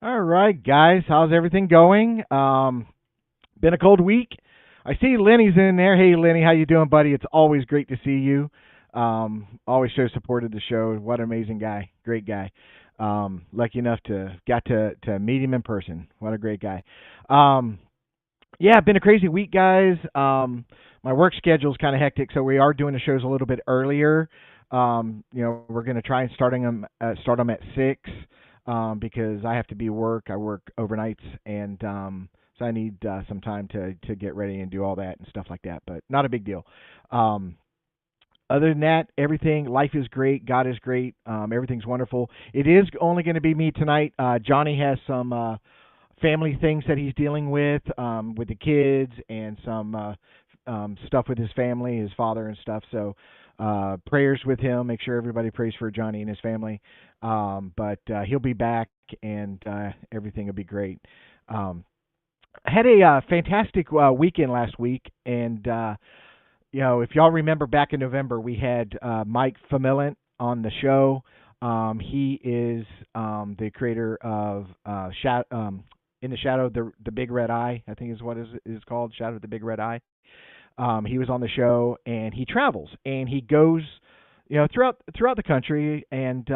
All right, guys, how's everything going? Been a cold week. I see Lenny's in there. Hey, Lenny, how you doing, buddy? It's always great to see you. Always show support of the show. What an amazing guy, great guy. Lucky enough to got to meet him in person. What a great guy. Um, yeah, been a crazy week, guys. My work schedule's kind of hectic, so we are doing the shows a little bit earlier. We're going to try and start them at 6, because I have to be at work. I work overnights, and so I need some time to get ready and do all that and stuff like that. But not a big deal. Um, Other than that, everything, life is great. God is great. Everything's wonderful. It is only going to be me tonight. Johnny has some family things that he's dealing with the kids and some stuff with his family, his father and stuff. So prayers with him. Make sure everybody prays for Johnny and his family. But he'll be back, and everything will be great. Um, I had a fantastic weekend last week, and if y'all remember back in November, we had Mike Famillant on the show. He is the creator of In the Shadow of the Big Red Eye, I think is what is called, Shadow of the Big Red Eye. He was on the show, and he travels and he goes, throughout the country, and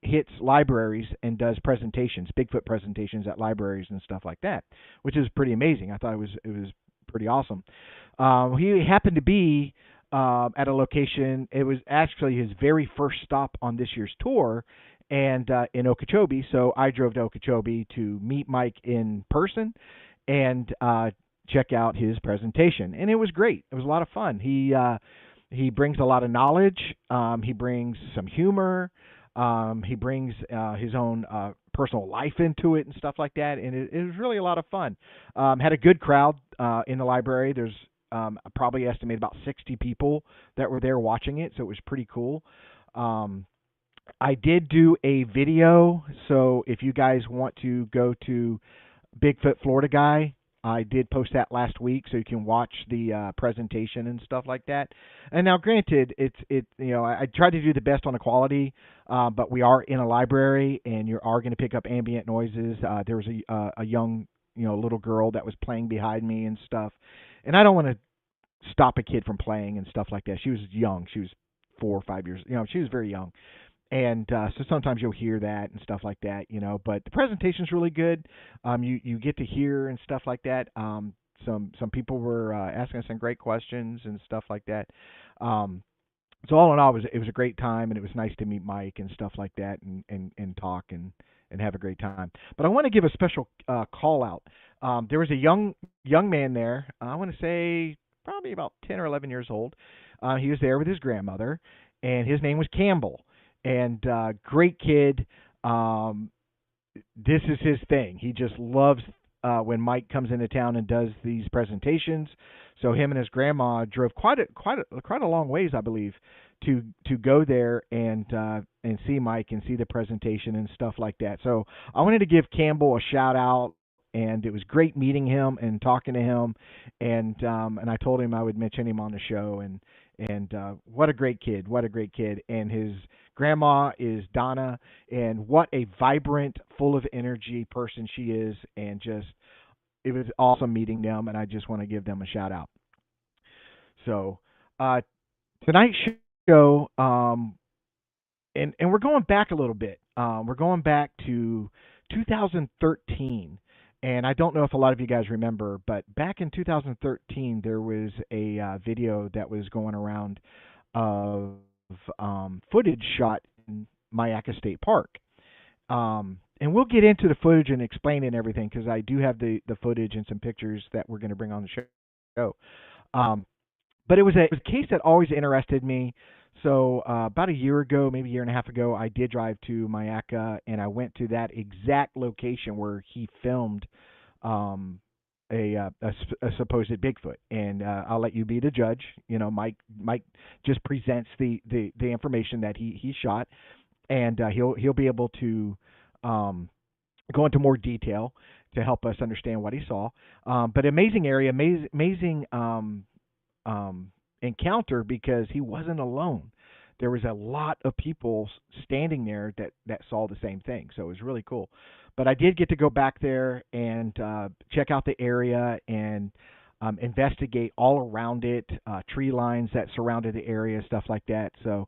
hits libraries and does presentations, Bigfoot presentations at libraries and stuff like that, which is pretty amazing. I thought it was pretty awesome. He happened to be at a location. It was actually his very first stop on this year's tour, and in Okeechobee. So I drove to Okeechobee to meet Mike in person and check out his presentation, and it was great. It was a lot of fun. He brings a lot of knowledge. He brings some humor. He brings his own personal life into it and stuff like that, and it was really a lot of fun. Had a good crowd in the library. There's I probably estimate about 60 people that were there watching it, so it was pretty cool. Um, I did do a video, so if you guys want to go to Bigfoot Florida Guy, I did post that last week, so you can watch the presentation and stuff like that. And now, granted, I tried to do the best on the quality, but we are in a library, and you are going to pick up ambient noises. There was a young little girl that was playing behind me and stuff, and I don't want to stop a kid from playing and stuff like that. She was young; she was 4 or 5 years. She was very young, and so sometimes you'll hear that and stuff like that. But the presentation's really good. You get to hear and stuff like that. Some people were asking us some great questions and stuff like that. Um, so all in all, it was a great time, and it was nice to meet Mike and stuff like that, and talk and have a great time. But I want to give a special call out. There was a young man there. I want to say probably about 10 or 11 years old. He was there with his grandmother, and his name was Campbell. And great kid. This is his thing. He just loves when Mike comes into town and does these presentations. So him and his grandma drove quite a long ways, I believe, to go there and see Mike and see the presentation and stuff like that. So I wanted to give Campbell a shout out. And it was great meeting him and talking to him, and I told him I would mention him on the show, and what a great kid, and his grandma is Donna, and what a vibrant, full of energy person she is, and just it was awesome meeting them, and I just want to give them a shout out. So uh, tonight's show, and we're going back a little bit. We're going back to 2013. And I don't know if a lot of you guys remember, but back in 2013, there was a video that was going around of footage shot in Mayaca State Park. And we'll get into the footage and explain it and everything, because I do have the footage and some pictures that we're going to bring on the show. Um, but it was a case that always interested me. So about a year ago, maybe a year and a half ago, I did drive to Mayaca, and I went to that exact location where he filmed um, a supposed Bigfoot. And I'll let you be the judge. Mike just presents the information that he shot, and he'll be able to um, go into more detail to help us understand what he saw. But amazing area, amazing um, encounter, because he wasn't alone. there was a lot of people standing there that saw the same thing. So it was really cool. But I did get to go back there and check out the area and investigate all around it, tree lines that surrounded the area, stuff like that. So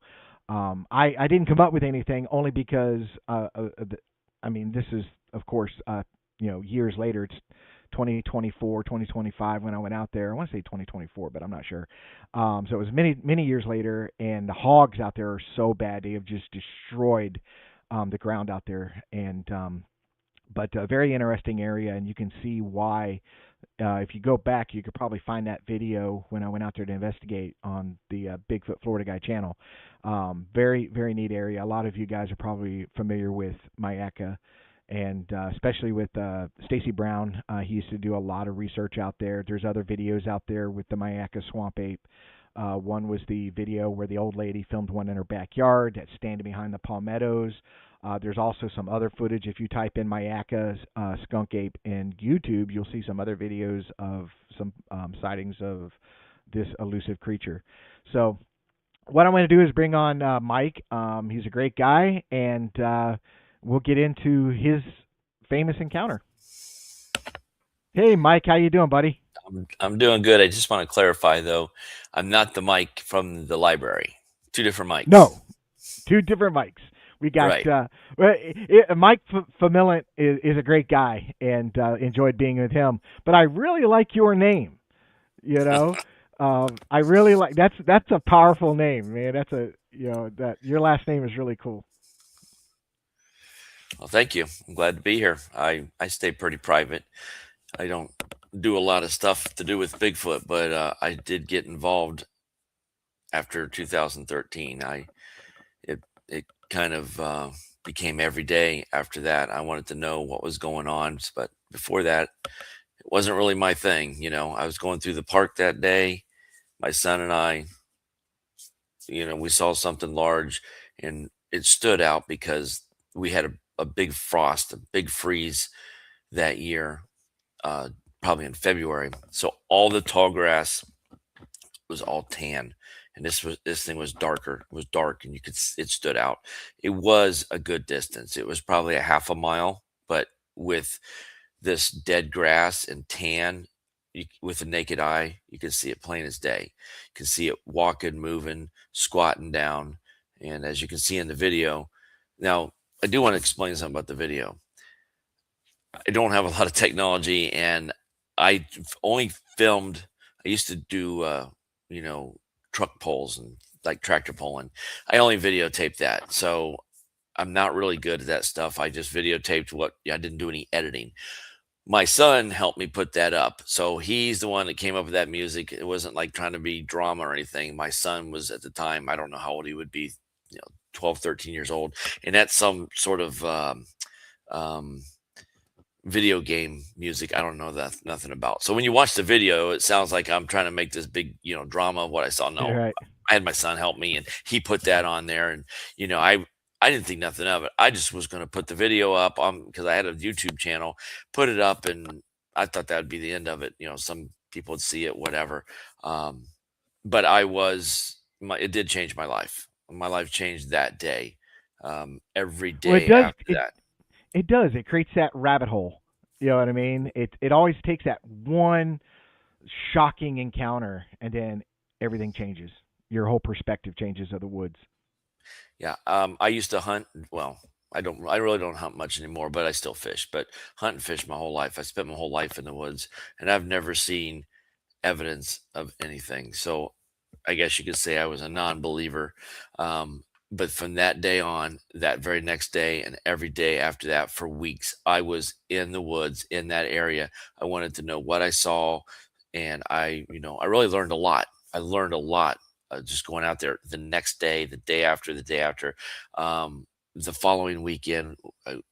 I didn't come up with anything only because I mean this is of course years later. It's 2024, 2025 when I went out there. I want to say 2024, but I'm not sure. So it was many years later, and the hogs out there are so bad; they have just destroyed the ground out there. And but a very interesting area, and you can see why. If you go back, you could probably find that video when I went out there to investigate on the Bigfoot Florida Guy channel. Very neat area. A lot of you guys are probably familiar with Mayaca, and especially with Stacy Brown. He used to do a lot of research out there. There's other videos out there with the Mayaca swamp ape. One was the video where the old lady filmed one in her backyard that's standing behind the palmettos. There's also some other footage. If you type in Mayaca skunk ape in YouTube, you'll see some other videos of some sightings of this elusive creature. So what I'm going to do is bring on Mike. He's a great guy, and we'll get into his famous encounter. Hey, Mike, how you doing, buddy? I'm doing good. I just want to clarify though, I'm not the Mike from the library. Two different mics. No, two different mics. We got Right. Mike Famillant is a great guy, and enjoyed being with him. But I really like your name. You know, I really like that's a powerful name, man. That's a that your last name is really cool. Well, thank you. I'm glad to be here. I stay pretty private. I don't do a lot of stuff to do with Bigfoot, but I did get involved after 2013. It kind of became every day after that. I wanted to know what was going on, but before that, it wasn't really my thing. I was going through the park that day. My son and I, we saw something large, and it stood out because we had a big frost, a big freeze that year, uh, probably in February. So all the tall grass was all tan, and this thing was darker. It was dark, and it stood out. It was a good distance. It was probably a half a mile, but with this dead grass and tan, with the naked eye, you can see it plain as day. You can see it walking, moving, squatting down, and as you can see in the video. Now, I do want to explain something about the video. I don't have a lot of technology, and only filmed. I used to do, you know, truck pulls and like tractor pulling. I only videotaped that, so I'm not really good at that stuff. I just videotaped what. I didn't do any editing. My son helped me put that up, so he's the one that came up with that music. It wasn't like trying to be drama or anything. My son was at the time. I don't know how old he would be. 12, 13 years old, and that's some sort of um, video game music I don't know that nothing about. So when you watch the video, it sounds like I'm trying to make this big, drama of what I saw. You're No, right. I had my son help me, and he put that on there, and I didn't think nothing of it. I just was going to put the video up because I had a YouTube channel, put it up, and I thought that would be the end of it. Some people would see it, whatever. Um, but it did change my life. My life changed that day. Every Well, it day does. after that. It does. It creates that rabbit hole. You know what I mean? It always takes that one shocking encounter, and then everything changes. Your whole perspective changes of the woods. Yeah. I used to hunt. Well, I really don't hunt much anymore, but I still fish. But hunt and fish my whole life. I spent my whole life in the woods, and I've never seen evidence of anything. So I guess you could say I was a non-believer. But from that day on, that very next day, and every day after that for weeks, I was in the woods in that area. I wanted to know what I saw, and I really learned a lot. I learned a lot just going out there the next day, the day after, the day after. The following weekend,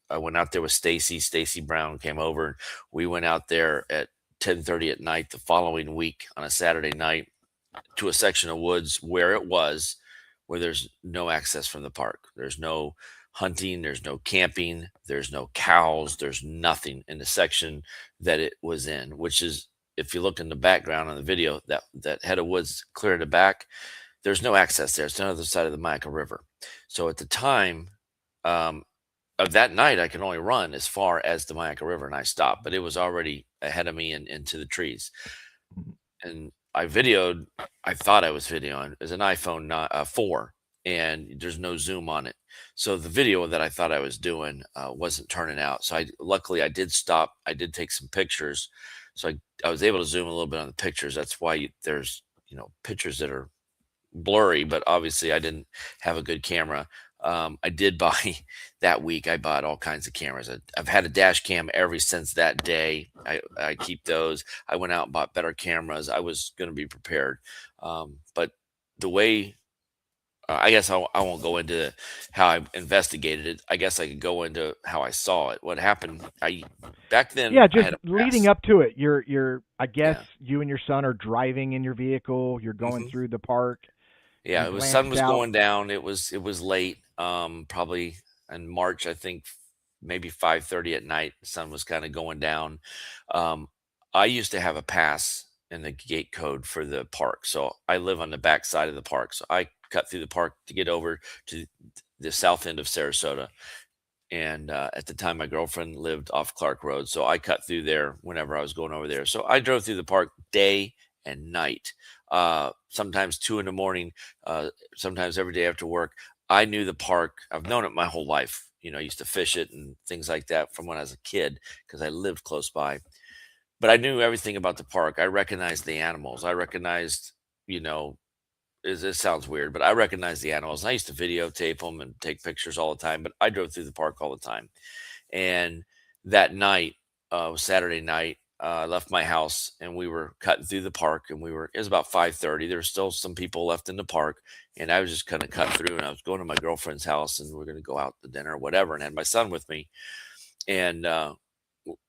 I went out there with Stacy. Stacy Brown came over, and we went out there at 10:30 at night the following week on a Saturday night to a section of woods where there's no access from the park. There's no hunting, there's no camping, there's no cows, there's nothing in the section that it was in, which is, if you look in the background on the video, that head of woods clear in the back, there's no access there. It's on the other side of the Micah River. So at the time, um, of that night, I could only run as far as the Micah River, and I stopped, but it was already ahead of me and into the trees. Mhm. And I videoed. I thought I was videoing. It's an iPhone 4, and there's no zoom on it. So the video that I thought I was doing wasn't turning out. So I luckily I did stop. I did take some pictures, so I was able to zoom a little bit on the pictures. That's why there's pictures that are blurry, but obviously I didn't have a good camera. I did buy that week. I bought all kinds of cameras. I've had a dash cam ever since that day. I keep those. I went out and bought better cameras. I was going to be prepared, but the way I guess I won't go into how I investigated it. I guess I could go into how I saw it. What happened? I back then Yeah, I just had a leading pass. up to it. You're I guess Yeah. you and your son are driving in your vehicle. You're going hmm through the park. Yeah, You it was sun glanced was out. going down. It was late, probably in March, I think maybe 5:30 at night. The sun was kind of going down. Um, I used to have a pass in the gate code for the park. So I live on the back side of the park. So I cut through the park to get over to the south end of Sarasota. And at the time my girlfriend lived off Clark Road, so I cut through there whenever I was going over there. So I drove through the park day and night, sometimes 2 in the morning, sometimes every day after work. I knew the park. I've known it my whole life. I used to fish it and things like that from when I was a kid because I lived close by. But I knew everything about the park. I recognized the animals. I recognized, you know it sounds weird, but I recognize the animals. I used to videotape them and take pictures all the time, but I drove through the park all the time. And that night, was Saturday night, I left my house and we were cutting through the park, and it was about 5:30. There were still some people left in the park, and I was just kind of cut through, and I was going to my girlfriend's house, and we're going to go out to dinner or whatever, and had my son with me. And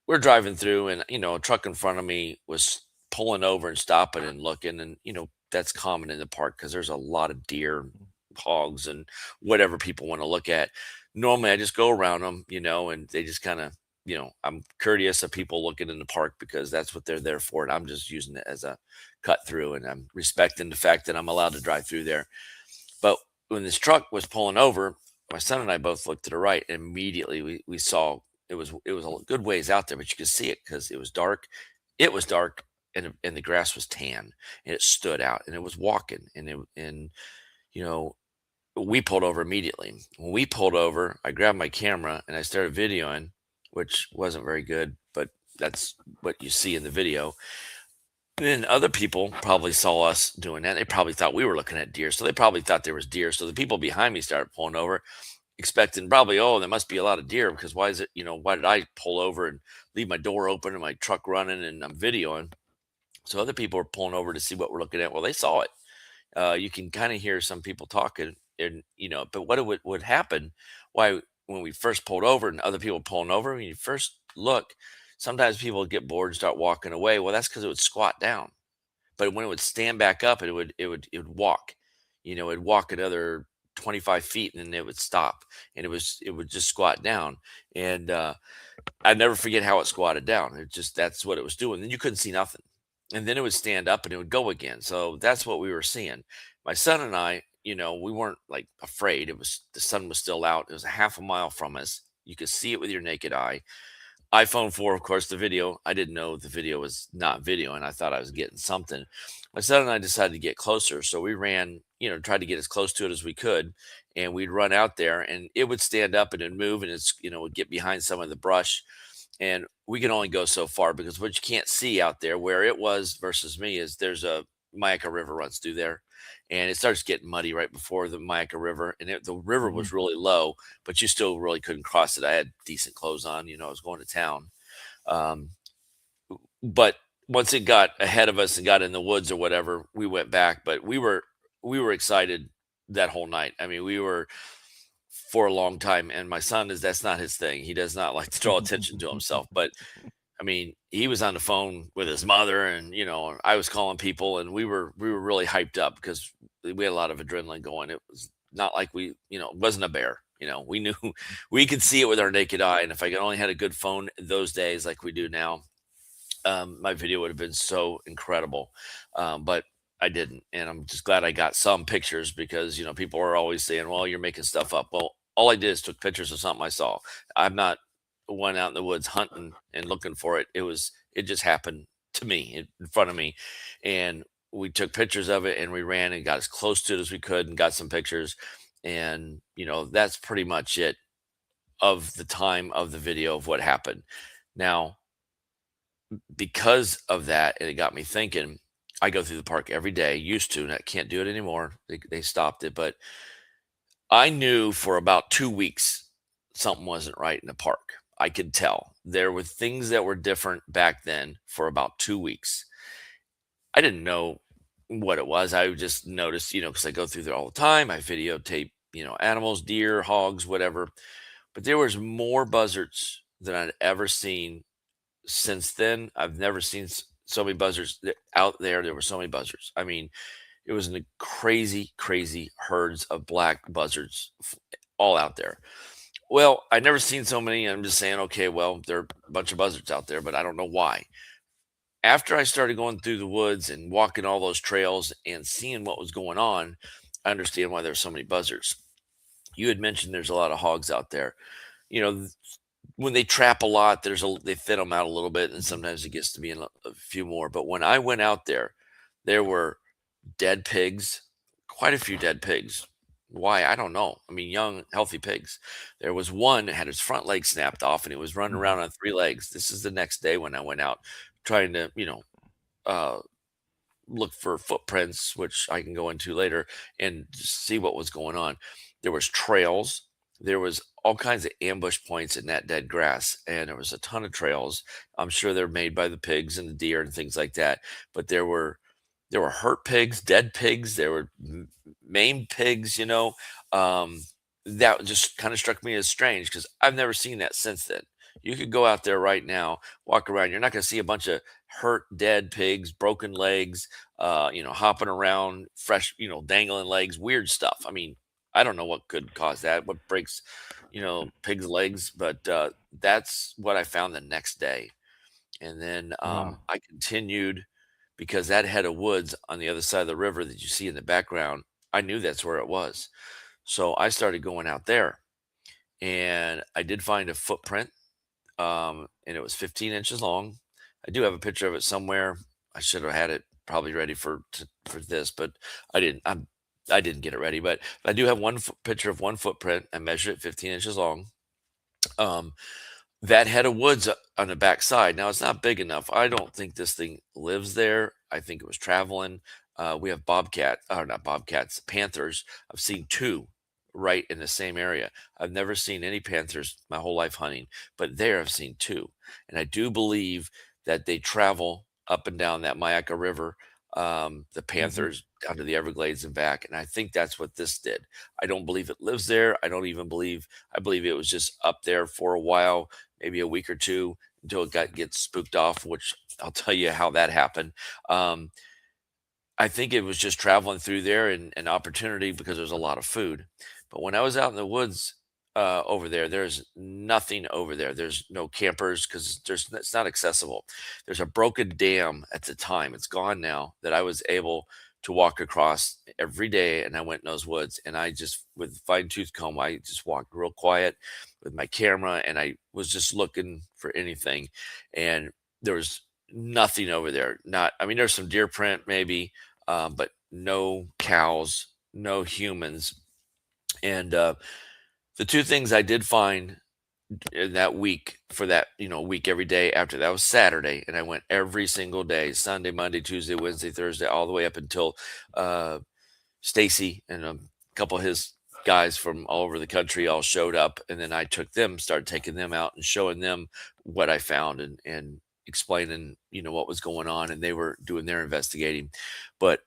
we're driving through, and a truck in front of me was pulling over and stopping and looking, and that's common in the park because there's a lot of deer, hogs, and whatever people want to look at. Normally I just go around them, and they just kind of, I'm courteous of people looking in the park because that's what they're there for, and I'm just using it as a cut through, and I'm respecting the fact that I'm allowed to drive through there. But when this truck was pulling over, my son and I both looked to the right, and immediately we saw it was a good ways out there, but you could see it because it was dark. It was dark, and the grass was tan, and it stood out, and it was walking, and you know we pulled over immediately. When we pulled over, I grabbed my camera and I started videoing, which wasn't very good, but that's what you see in the video. And then other people probably saw us doing that. They probably thought we were looking at deer. So they probably thought there was deer. So the people behind me started pulling over, expecting probably, oh, there must be a lot of deer because why is it, why did I pull over and leave my door open and my truck running and I'm videoing? So other people are pulling over to see what we're looking at. Well, they saw it. You can kind of hear some people talking, and but what would happen? Why when we first pulled over and other people pulling over, when you first look, sometimes people would get bored and start walking away. Well, that's because it would squat down, but when it would stand back up, it would walk. It'd walk another 25 feet and then it would stop, and it would just squat down. And I never forget how it squatted down. That's what it was doing. Then you couldn't see nothing. And then it would stand up and it would go again. So that's what we were seeing. My son and I, we weren't like afraid. The sun was still out. It was a half a mile from us. You could see it with your naked eye. iPhone 4, of course, the video. I didn't know the video was not video, and I thought I was getting something. My son and I decided to get closer, so we ran, tried to get as close to it as we could, and we'd run out there, and it would stand up and it'd move, and would get behind some of the brush, and we can only go so far because what you can't see out there where it was versus me is there's a Myaca River runs through there, and it starts getting muddy right before the Myaca River, and the river Mhm. was really low, but you still really couldn't cross it. I had decent clothes on, I was going to town. Um, but once it got ahead of us and got in the woods or whatever, we went back. But we were excited that whole night. I mean, we were for a long time. And my son that's not his thing. He does not like to draw attention to himself. But I mean, he was on the phone with his mother, and I was calling people, and we were really hyped up because we had a lot of adrenaline going. It was not like it wasn't a bear. We knew we could see it with our naked eye, and if I could only had a good phone those days like we do now, my video would have been so incredible. But I didn't, and I'm just glad I got some pictures because people are always saying, "Well, you're making stuff up." Well, all I did is took pictures of something I saw. I'm not one out in the woods hunting and looking for it. It just happened to me in front of me, and we took pictures of it and we ran and got as close to it as we could and got some pictures, and that's pretty much it of the time of the video of what happened. Now, because of that, and it got me thinking. I go through the park every day, used to, and I can't do it anymore. They stopped it, but I knew for about 2 weeks something wasn't right in the park. I could tell there were things that were different back then for about 2 weeks. I didn't know what it was. I just noticed, because I go through there all the time. I videotape, animals, deer, hogs, whatever. But there was more buzzards than I'd ever seen since then. I've never seen so many buzzards out there. There were so many buzzards. I mean, it was a crazy, crazy herds of black buzzards all out there. Well, I never seen so many. I'm just saying, okay, well, there are a bunch of buzzards out there, but I don't know why. After I started going through the woods and walking all those trails and seeing what was going on, I understand why there's so many buzzards. You had mentioned there's a lot of hogs out there. You know, when they trap a lot, they thin them out a little bit, and sometimes it gets to be a few more. But when I went out there were dead pigs, quite a few dead pigs. Why? I don't know. I mean, young, healthy pigs. There was one that had his front leg snapped off and he was running Mhm. around on three legs. This is the next day when I went out trying to, uh, look for footprints, which I can go into later, and just see what was going on. There was trails. There was all kinds of ambush points in that dead grass, and there was a ton of trails. I'm sure they're made by the pigs and the deer and things like that. But there were hurt pigs, dead pigs. There were maimed pigs. Um, that just kind of struck me as strange because I've never seen that since then. You could go out there right now, walk around. You're not going to see a bunch of hurt, dead pigs, broken legs, hopping around, fresh, dangling legs, weird stuff. I mean, I don't know what could cause that, what breaks, pigs' legs, but that's what I found the next day. And then Wow. I continued because that head of woods on the other side of the river that you see in the background, I knew that's where it was. So I started going out there and I did find a footprint, and it was 15 inches long. I do have a picture of it somewhere. I should have had it probably ready for this, but I didn't. I didn't get it ready, but I do have one picture of one footprint. I measured it 15 inches long. Um, that head of woods on the back side. Now it's not big enough. I don't think this thing lives there. I think it was traveling. We have or not bobcats, panthers. I've seen two right in the same area. I've never seen any panthers my whole life hunting, but there I've seen two. And I do believe that they travel up and down that Mayaca River, the Mhm. panthers down to the Everglades and back. And I think that's what this did. I don't believe it lives there. I believe it was just up there for a while, maybe a week or two until it gets spooked off, which I'll tell you how that happened. Um, I think it was just traveling through there and an opportunity because there's a lot of food. But when I was out in the woods over there, there's nothing over there. There's no campers because it's not accessible. There's a broken dam at the time. It's gone now that I was able to walk across every day, and I went in those woods and I just with fine tooth comb, I just walked real quiet with my camera and I was just looking for anything. And there was nothing over there. Not, I mean, there's some deer print maybe, but no cows, no humans. And the two things I did find in that week for that, week every day after that was Saturday. And I went every single day, Sunday, Monday, Tuesday, Wednesday, Thursday, all the way up until uh, Stacy and a couple of his guys from all over the country all showed up. And then I started taking them out and showing them what I found and explaining, what was going on. And they were doing their investigating. But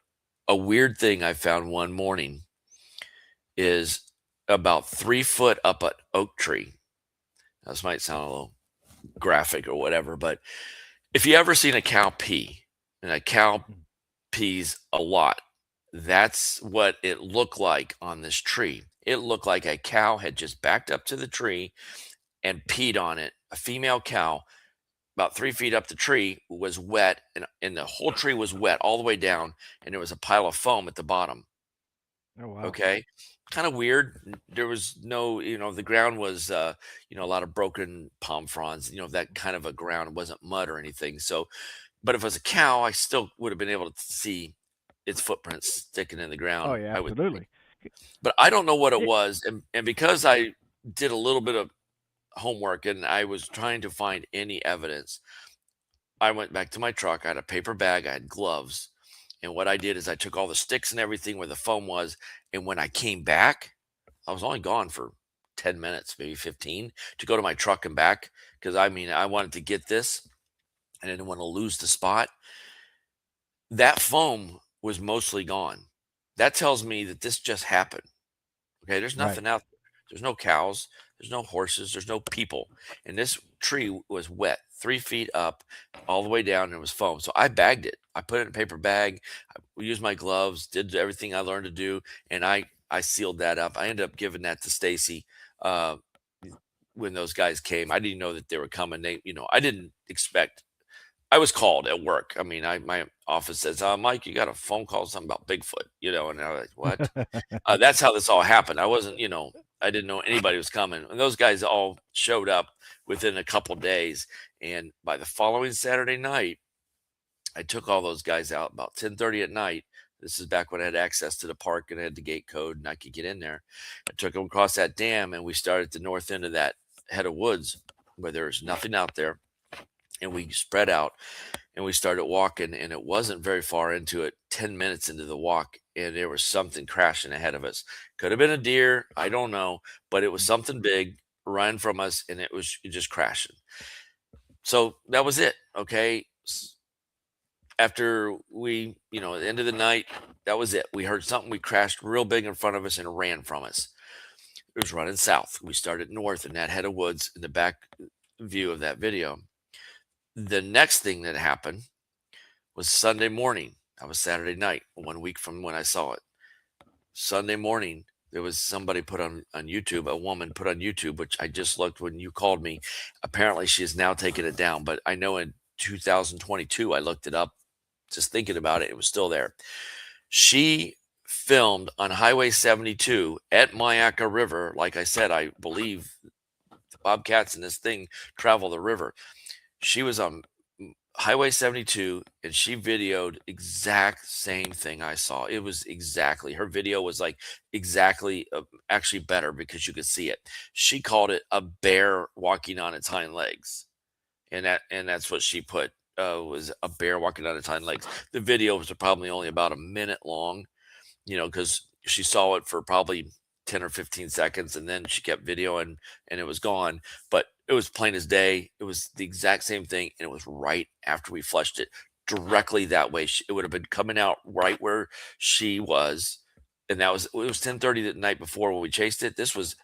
a weird thing I found one morning is about 3 foot up an oak tree. Now, this might sound a little graphic or whatever, but if you ever seen a cow pee, and a cow pees a lot, that's what it looked like on this tree. It looked like a cow had just backed up to the tree and peed on it, a female cow, about 3 feet up the tree was wet, and the whole tree was wet all the way down, and there was a pile of foam at the bottom. Oh wow. Okay, kind of weird. There was no, the ground was, a lot of broken palm fronds. That kind of a ground. It wasn't mud or anything. So, but if it was a cow, I still would have been able to see its footprints sticking in the Oh ground, yeah, I would think. absolutely. But I don't know what it It, was, and because I did a little bit of homework and I was trying to find any evidence, I went back to my truck. I had a paper bag, I had gloves. And what I did is I took all the sticks and everything where the foam was. And when I came back, I was only gone for 10 minutes, maybe 15, to go to my truck and back. Because I wanted to get this. I didn't want to lose the spot. That foam was mostly gone. That tells me that this just happened. Okay, there's right. nothing out there. There's no cows, there's no horses, there's no people. And this tree was wet, 3 feet up, all the way down, and it was foam. So I bagged it. I put it in a paper bag. I used my gloves, did everything I learned to do, and I sealed that up. I ended up giving that to Stacy uh, when those guys came. I didn't know that they were coming. I didn't expect. I was called at work. My office says, Mike, you got a phone call, something about Bigfoot, and I was like, what? That's how this all happened. I didn't know anybody was coming. And those guys all showed up within a couple days. And by the following Saturday night, I took all those guys out about 10:30 at night. This is back when I had access to the park and I had the gate code and I could get in there. I took them across that dam and we started at the north end of that head of woods where there's nothing out there. And we spread out and we started walking, and it wasn't very far into it, 10 minutes into the walk, and there was something crashing ahead of us. Could have been a deer, I don't know, but it was something big running from us, and it was just crashing. So that was it. Okay. After at the end of the night, that was it. We heard something, we crashed real big in front of us and ran from us. It was running south. We started north in that head of woods in the back view of that video. The next thing that happened was Sunday morning. That was Saturday night, 1 week from when I saw it. Sunday morning, there was somebody put on YouTube, a woman put on YouTube, which I just looked when you called me. Apparently, she has now taken it down, but I know in 2022, I looked it up just thinking about it. It was still there. She filmed on Highway 72 at Mayaca River. Like I said, I believe the bobcats and this thing travel the river. She was on Highway 72 and she videoed exact same thing I saw. It was exactly her video was like exactly actually better because you could see it. She called it a bear walking on its hind legs. And that's what she put was a bear walking on its hind legs. The video was probably only about a minute long, because she saw it for probably 10 or 15 seconds and then she kept videoing and it was gone. But it was plain as day. It was the exact same thing. And it was right after we flushed it directly that way. It would have been coming out right where she was. And it was 10:30 the night before when we chased it. This was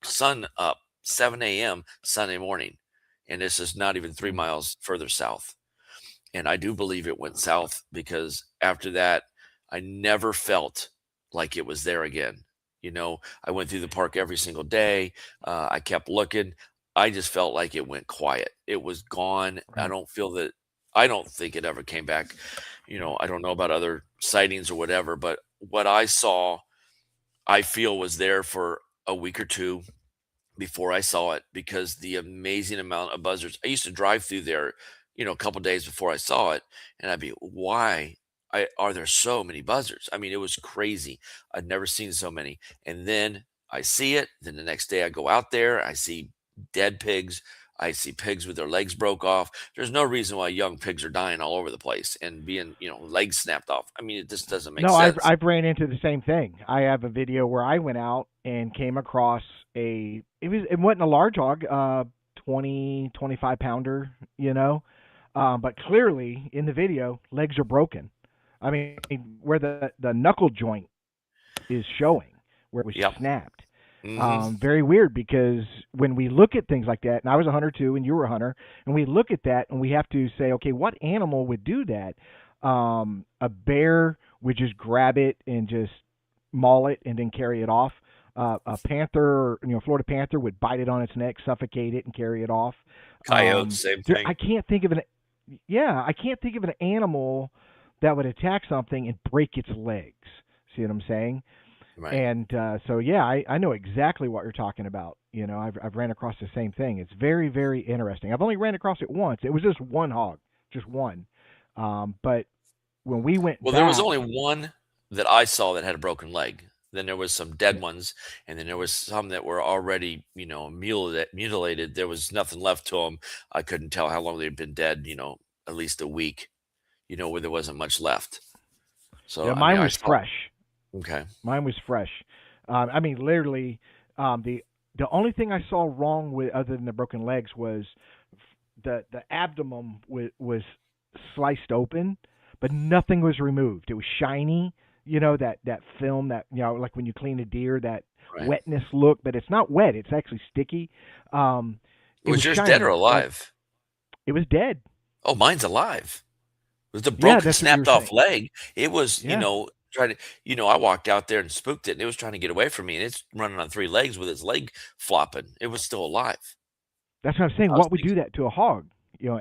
sun up, 7 a.m. Sunday morning. And this is not even 3 miles further south. And I do believe it went south because after that, I never felt like it was there again. I went through the park every single day. I kept looking. I just felt like it went quiet. It was gone. Right. I don't think it ever came back. I don't know about other sightings or whatever, but what I saw, I feel was there for a week or two before I saw it because the amazing amount of buzzards. I used to drive through there, a couple days before I saw it, and I'd be, why are there so many buzzards? I mean, it was crazy. I'd never seen so many. And then I see it. Then the next day I go out there, I see dead pigs. I see pigs with their legs broke off. There's no reason why young pigs are dying all over the place and being, legs snapped off. I mean, it just doesn't make No, I've sense. I've ran into the same thing. I have a video where I went out and came across it wasn't a large hog, 20 25 pounder, but clearly in the video legs are broken. I mean, where the knuckle joint is showing where it was Yep. snapped. Hmm. Very weird because when we look at things like that, and I was a hunter too, and you were a hunter, and we look at that and we have to say, okay, what animal would do that? A bear would just grab it and just maul it and then carry it off. a panther, Florida panther would bite it on its neck, suffocate it, and carry it off. Coyotes, same thing. I can't think of I can't think of an animal that would attack something and break its legs. See what I'm saying? Right. And so yeah, I know exactly what you're talking about. I've ran across the same thing. It's very, very interesting. I've only ran across it once. It was just one hog, just one. But when we went Well, back, there was only one that I saw that had a broken leg. Then there was some dead ones, and then there was some that were already, mutilated. There was nothing left to them. I couldn't tell how long they'd been dead. At least a week. Where there wasn't much left. So yeah, I mine mean, I was saw. fresh. Okay. Mine was fresh. I mean, literally, the only thing I saw wrong with other than the broken legs was the abdomen was sliced open, but nothing was removed. It was shiny, that film that like when you clean a deer, that Right. wetness look, but it's not wet. It's actually sticky. It Was was yours shiny. dead or Like, alive? it was dead. Oh, mine's alive. It was the Yeah, broken, that's what you were snapped off saying. leg. It was, Yeah, trying to, I walked out there and spooked it, and it was trying to get away from me, and it's running on three legs with its leg flopping. It was still alive. that's what I'm saying. I was What would thinking, do that to a hog?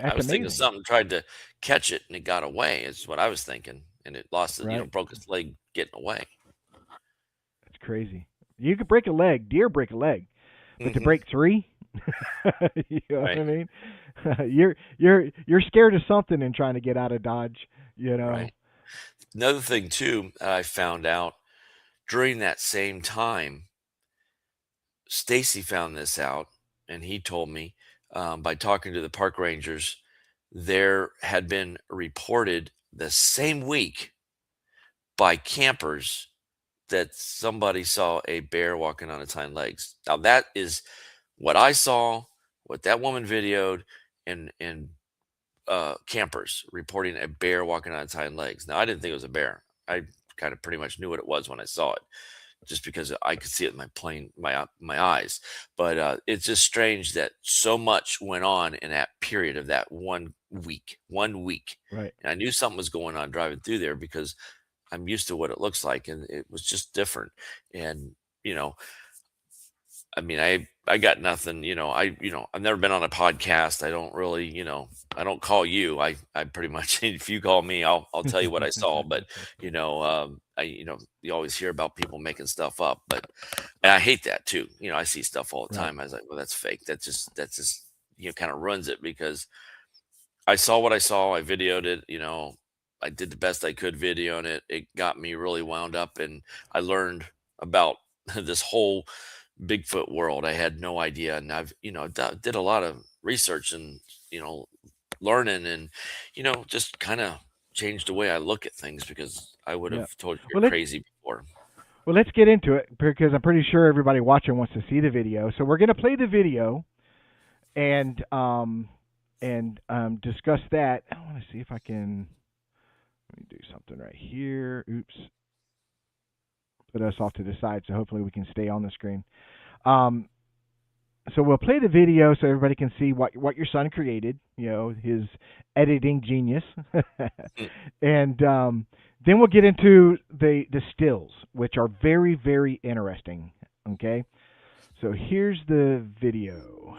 I That's was thinking amazing, something tried to catch it and it got away. Is what I was thinking, and it lost it. right? Broke its leg getting away. That's crazy. You could break a leg, deer break a leg, but to Hmm. break three, you know what Right. I mean? You're scared of something and trying to get out of Dodge. You know, Right. Another thing too, I found out during that same time, Stacy found this out, and he told me by talking to the park rangers, there had been reported the same week by campers that somebody saw a bear walking on its hind legs. Now that is what I saw, what that woman videoed, and campers reporting a bear walking on its hind legs. Now I didn't think it was a bear. I kind of pretty much knew what it was when I saw it, just because I could see it in my eyes. But it's just strange that so much went on in that period of that 1 week. 1 week, right? and I knew something was going on driving through there because I'm used to what it looks like, and it was just different. And you know, I mean, I got nothing. I've never been on a podcast. I don't really, I don't call you. I pretty much, if you call me, I'll tell you what I saw. But you always hear about people making stuff up, but and I hate that too. I see stuff all the Right. time. I was like, well, that's fake. That's just kind of ruins it, because I saw what I saw. I videoed it. I did the best I could videoing it. It got me really wound up, and I learned about this whole Bigfoot world. I had no idea, and I've did a lot of research and learning, and just kind of changed the way I look at things, because I would Yeah. have told you you're Well, let's crazy before. well let's get into it because I'm pretty sure everybody watching wants to see the video. So we're gonna play the video and discuss that. I want to see if I can. Let me do something right here. Oops. Put us off to the side, so hopefully we can stay on the screen. Um, so we'll play the video so everybody can see what your son created. His editing genius, Mm. and then we'll get into the stills, which are very, very interesting. Okay, so here's the video.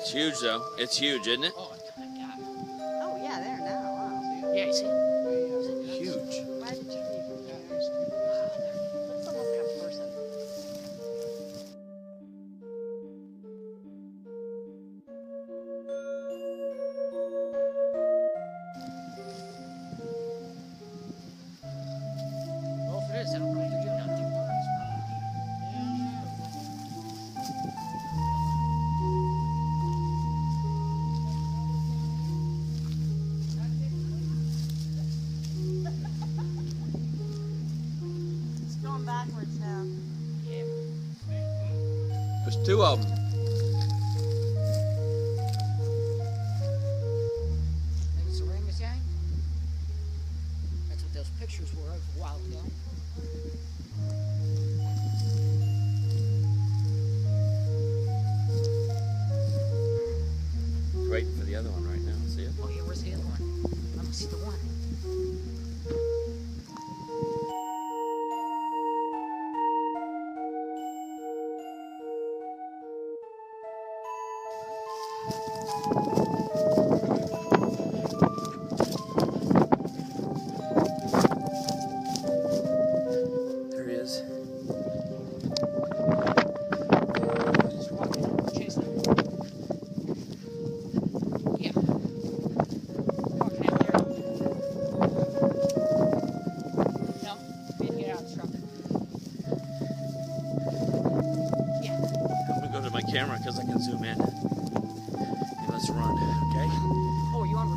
It's huge, though. It's huge, isn't it? Oh yeah, there now. Wow. Yeah, you see? Huge. Why did you leave it there? Looks almost like a person. Well, if it is, I don't know what they're doing out there. It's going backwards now. Yeah. There's two of them. Think it's a ring, Miss Yang? That's what those pictures were of a while ago. waiting for the other one right now. See it? Oh yeah, where's the other one? I don't see the one. There he is. Just walking, chasing him. Yeah. Walking out there. No, we had to get out of the truck. Yeah. I'm gonna go to my camera because I can zoom in. And let's run, okay? Oh, you on?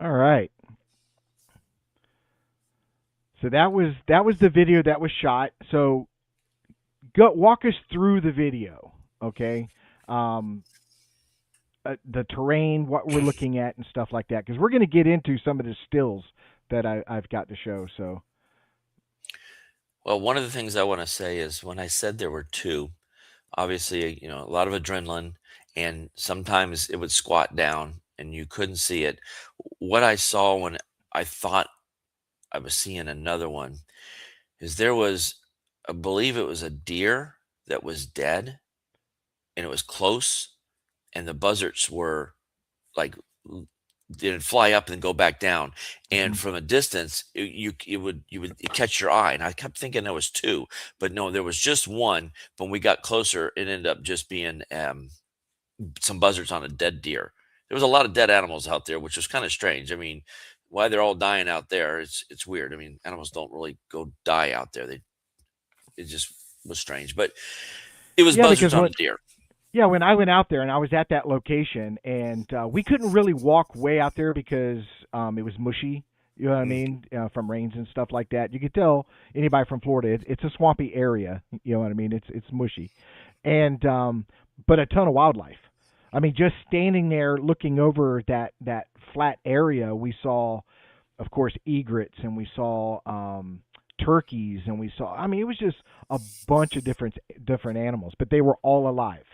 All right. So that was the video that was shot. So go walk us through the video, okay? Um, the terrain, what we're looking at, and stuff like that, because we're going to get into some of the stills that I've got to show. So Well, one of the things I want to say is when I said there were two, obviously, a lot of adrenaline, and sometimes it would squat down and you couldn't see it. What I saw when I thought I was seeing another one is there was, I believe it was a deer that was dead, and it was close, and the buzzards were like didn't fly up and go back down, and mhm. from a distance it catch your eye, and I kept thinking there was two, but no, there was just one. But when we got closer, it ended up just being some buzzards on a dead deer. There was a lot of dead animals out there, which was kind of strange. I mean, why they're all dying out there, it's weird. I mean, animals don't really go die out there. It just was strange, but it was Yeah, buzzards because on a when deer. yeah, when I went out there and I was at that location, and we couldn't really walk way out there because it was mushy. You know what I Mm, mean? From rains and stuff like that. You could tell anybody from Florida. It's a swampy area. You know what I mean? It's mushy, and but a ton of wildlife. I mean, just standing there looking over that flat area, we saw, of course, egrets, and we saw turkeys, and we saw. I mean, it was just a bunch of different animals, but they were all alive.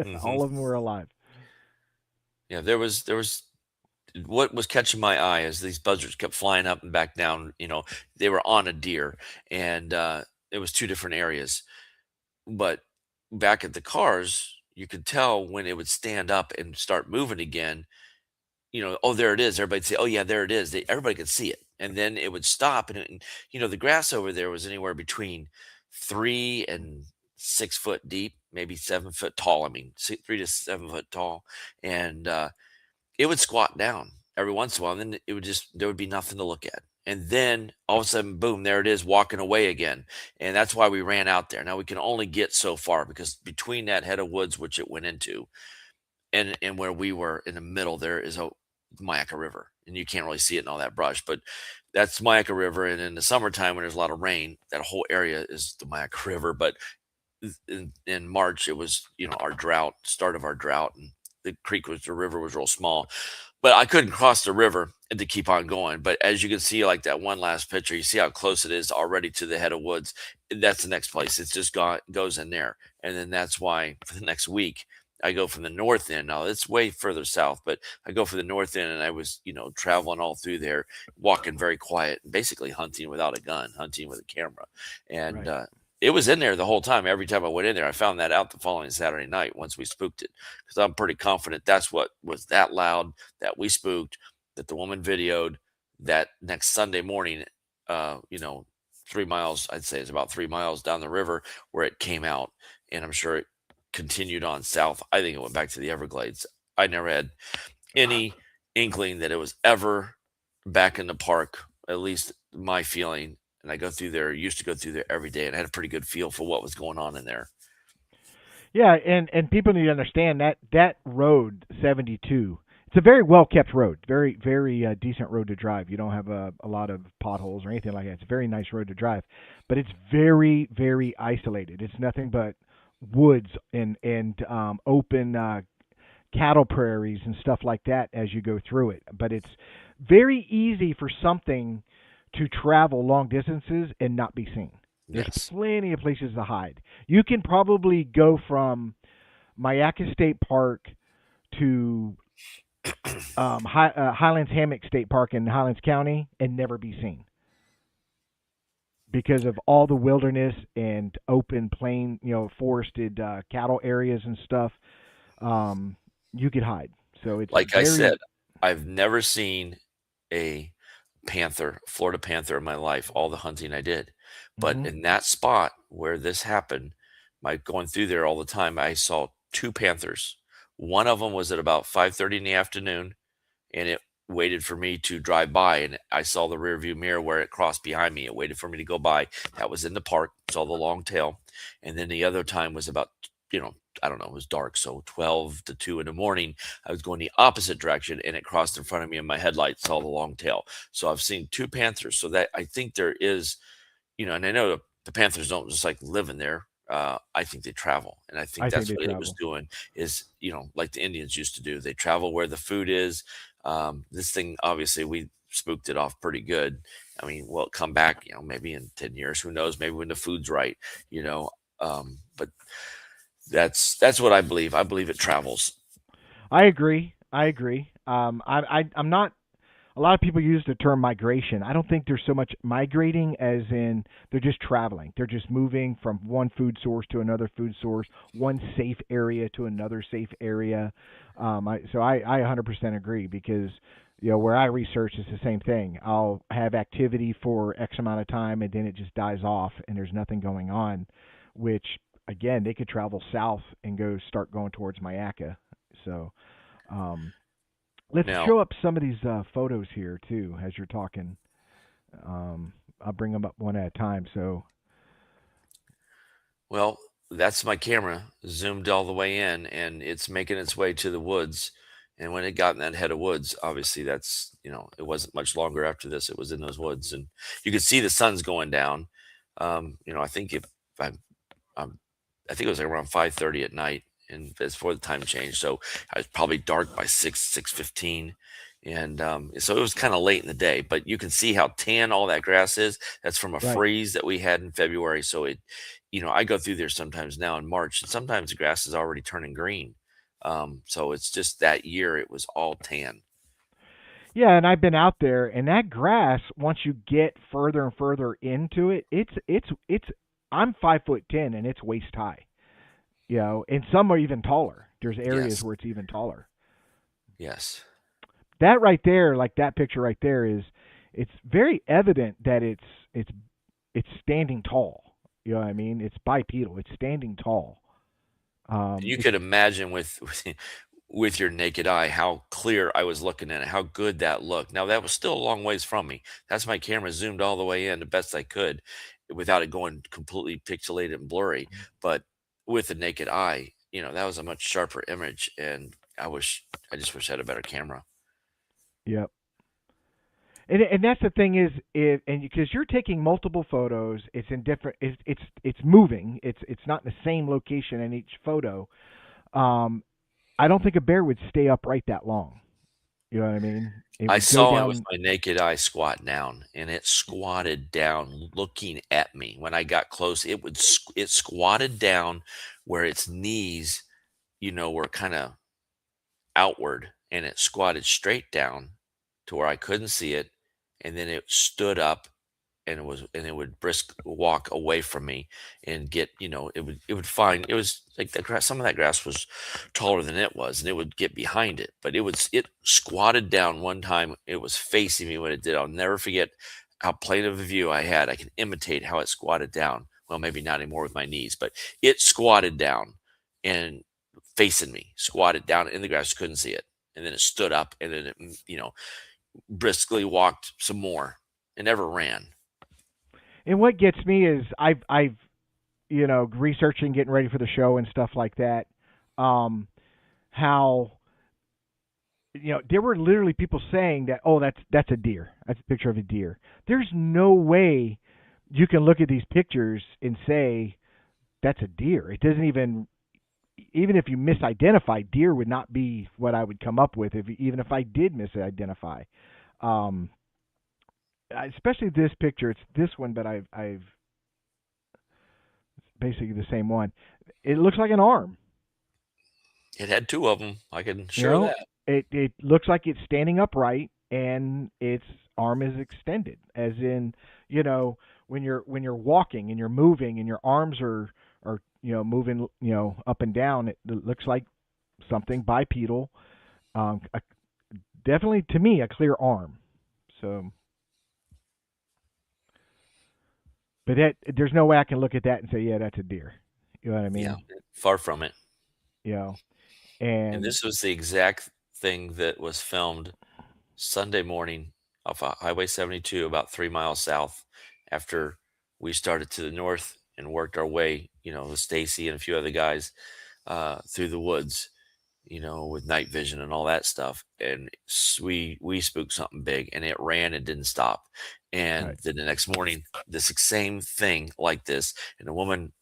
mhm. All of them were alive. Yeah, there was what was catching my eye is these buzzards kept flying up and back down. They were on a deer, and it was two different areas. But back at the cars, you could tell when it would stand up and start moving again. Oh, there it is. Everybody'd say, "Oh yeah, there it is." Everybody could see it, and then it would stop, and the grass over there was anywhere between 3 and 6 foot deep, maybe 7 foot tall. I mean, 3 to 7 foot tall, and it would squat down every once in a while, and then there would be nothing to look at. And then all of a sudden, boom, there it is walking away again. And that's why we ran out there. Now we can only get so far because between that head of woods, which it went into, and where we were in the middle, there is a Mayaca River. And you can't really see it in all that brush, but that's Mayaca River. And in the summertime, when there's a lot of rain, that whole area is the Mayaca River. But in March, it was our drought, start of our drought, and the river was real small, but I couldn't cross the river and to keep on going. But as you can see, like that one last picture, you see how close it is already to the head of woods. That's the next place. It's just goes in there, and then that's why for the next week I go from the north end. Now it's way further south, but I go for the north end, and I was traveling all through there, walking very quiet, basically hunting without a gun, hunting with a camera, and Right. it was in there the whole time. Every time I went in there, I found that out the following Saturday night once we spooked it, because I'm pretty confident that's what was that loud that we spooked, that the woman videoed, that next Sunday morning, uh, you know, 3 miles. I'd say it's about 3 miles down the river where it came out, and I'm sure it continued on south. I think it went back to the Everglades. I never had any inkling that it was ever back in the park, at least my feeling. And I go through there, used to go through there every day, and I had a pretty good feel for what was going on in there. Yeah, and people need to understand that that road 72. It's a very well kept road, very decent road to drive. You don't have a lot of potholes or anything like that. It's a very nice road to drive, but it's very isolated. It's nothing but woods and open cattle prairies and stuff like that as you go through it. But it's very easy for something to travel long distances and not be seen. There's Yes. plenty of places to hide. You can probably go from Mayaca State Park to Highlands Hammock State Park in Highlands County and never be seen because of all the wilderness and open plain, forested cattle areas and stuff. You could hide. So it's Like I very. said, I've never seen a panther, Florida panther in my life, all the hunting I did. But Mhm. in that spot where this happened, my going through there all the time, I saw two panthers. One of them was at about 5:30 in the afternoon, and it waited for me to drive by, and I saw the rear view mirror where it crossed behind me. It waited for me to go by. That was in the park. Saw the long tail. And then the other time was about, I don't know, it was dark, so 12 to 2 in the morning. I was going the opposite direction, and it crossed in front of me in my headlights. Saw the long tail. So I've seen two panthers. So that I think there is, and I know the panthers don't just like live in there. I think they travel, and I think I think that's they what it was travel. doing. Is like the Indians used to do. They travel where the food is. This thing, obviously, we spooked it off pretty good. I mean, will it come back? Maybe in 10 years. Who knows? Maybe when the food's right. You know, but that's what I believe. I believe it travels. I agree. I agree. I'm not. A lot of people use the term migration. I don't think there's so much migrating as in they're just traveling. They're just moving from one food source to another food source, one safe area to another safe area. I 100% agree because where I research is the same thing. I'll have activity for X amount of time and then it just dies off and there's nothing going on, which again they could travel south and go start going towards Mayaca. So um, let's Now, show up some of these photos here too as you're talking. I'll bring them up one at a time. So well, that's my camera zoomed all the way in, and it's making its way to the woods. And when it got in that head of woods, obviously that's it wasn't much longer after this. It was in those woods, and you could see the sun's going down. I think if I, um, I think it was like around 5:30 at night, and it's before the time change, so I was probably dark by 6:15, and so it was kind of late in the day. But you can see how tan all that grass is. That's from a right. freeze that we had in February. So I go through there sometimes now in March, and sometimes the grass is already turning green. So it's just that year it was all tan. Yeah, and I've been out there, and that grass. Once you get further and further into it, it's. I'm 5'10" and it's waist high. And some are even taller. There's areas Yes, where it's even taller. yes. That right there, like that picture right there, it's very evident that it's standing tall. You know what I mean? It's bipedal. It's standing tall. And you It's could imagine with your naked eye how clear I was looking at it, how good that looked. Now that was still a long ways from me. That's my camera zoomed all the way in the best I could without it going completely pixelated and blurry. But with the naked eye, that was a much sharper image. And I just wish I had a better camera. Yep. And that's the thing is, and because you're taking multiple photos, it's in different. It's moving. It's not in the same location in each photo. Um, I don't think a bear would stay upright that long. You know what I mean? It I would go saw it with down. my naked eye squat down, and it squatted down looking at me. When I got close, it squatted down where its knees, were kind of outward, and it squatted straight down to where I couldn't see it, and then it stood up and it would brisk walk away from me and get, it would find it was like the grass, some of that grass was taller than it was, and it would get behind it, but it squatted down one time. It was facing me when it did. I'll never forget. how plain of a view I had. I can imitate how it squatted down. Well, maybe not anymore with my knees, but it squatted down and facing me, squatted down in the grass, couldn't see it. And then it stood up and then it, briskly walked some more and never ran. And what gets me is I've researching, getting ready for the show and stuff like that. How there were literally people saying that, oh, that's a deer. That's a picture of a deer. There's no way you can look at these pictures and say that's a deer. It doesn't even if you misidentify, deer would not be what I would come up with even if I did misidentify. Especially this picture. It's this one, but I've basically the same one. It looks like an arm. It had two of them. I can show that. It looks like it's standing upright and its arm is extended, as in when you're walking and you're moving and your arms are moving up and down. It looks like something bipedal. Definitely to me a clear arm. So. But there's no way I can look at that and say, yeah, that's a deer. You know what I mean? Yeah, far from it. And this was the exact thing that was filmed Sunday morning off of Highway 72, about 3 miles south, after we started to the north and worked our way, with Stacy and a few other guys through the woods, with night vision and all that stuff. And we spooked something big, and it ran and didn't stop. And right. then the next morning, this same thing like this, and a woman,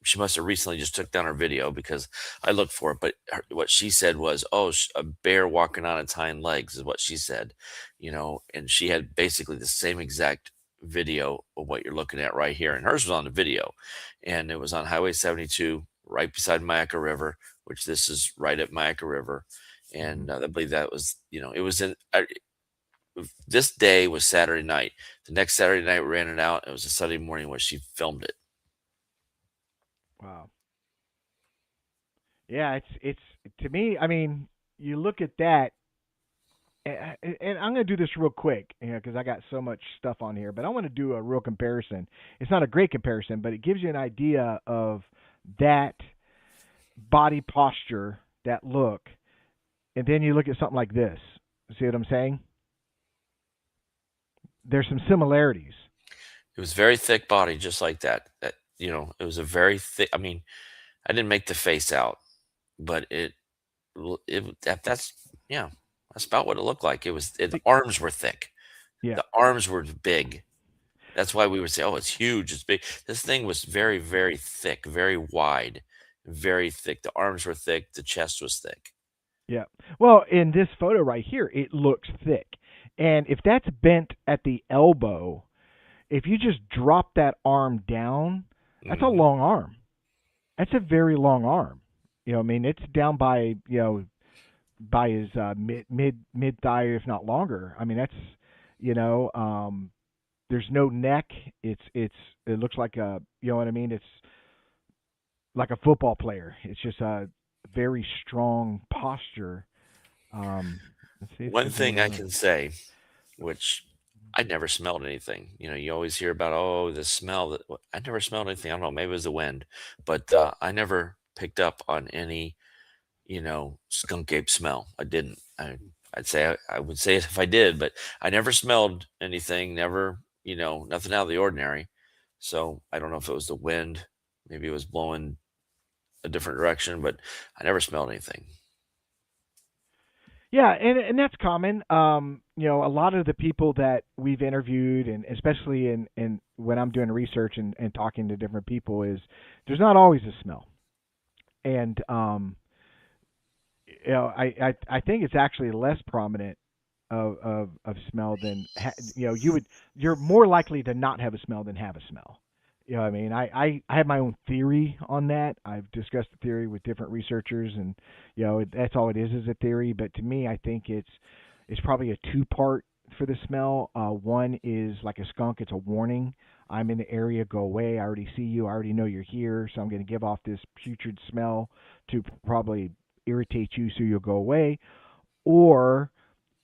she must have recently just took down her video because I looked for it. But what she said was, "Oh, a bear walking on its hind legs," is what she said, And she had basically the same exact video of what you're looking at right here, and hers was on the video, and it was on Highway 72, right beside Mayaca River, which this is right at Mayaca River, and I believe that was, it was in. This day was Saturday night. The next Saturday night, we ran it out. It was a Sunday morning where she filmed it. Wow. Yeah, it's to me. I mean, you look at that, and I'm going to do this real quick, because I got so much stuff on here. But I want to do a real comparison. It's not a great comparison, but it gives you an idea of that body posture, that look, and then you look at something like this. See what I'm saying? There's some similarities. It was very thick body, just like that. It was a very thick. I mean, I didn't make the face out, but that's about what it looked like. The arms were thick. Yeah. The arms were big. That's why we would say, "Oh, it's huge, it's big." This thing was very, very thick, very wide, very thick. The arms were thick. The chest was thick. Yeah. Well, in this photo right here, it looks thick. And if that's bent at the elbow, if you just drop that arm down, that's a long arm. That's a very long arm. I mean, it's down by by his mid thigh, if not longer. I mean, that's there's no neck. It looks like a what I mean. It's like a football player. It's just a very strong posture. One thing I can say, which I never smelled anything. You always hear about, the smell. I never smelled anything. I don't know. Maybe it was the wind, but I never picked up on any, skunk ape smell. I didn't. I'd say I would say it if I did, but I never smelled anything. Never, nothing out of the ordinary. So I don't know if it was the wind. Maybe it was blowing a different direction, but I never smelled anything. Yeah, and that's common. A lot of the people that we've interviewed, and especially in when I'm doing research and talking to different people, is there's not always a smell. And I think it's actually less prominent of smell than you're more likely to not have a smell than have a smell. I mean, I have my own theory on that. I've discussed the theory with different researchers, and that's all it is a theory. But to me, I think it's probably a two-part for the smell. One is like a skunk; it's a warning. I'm in the area. Go away. I already see you. I already know you're here, so I'm going to give off this putrid smell to probably irritate you, so you'll go away. Or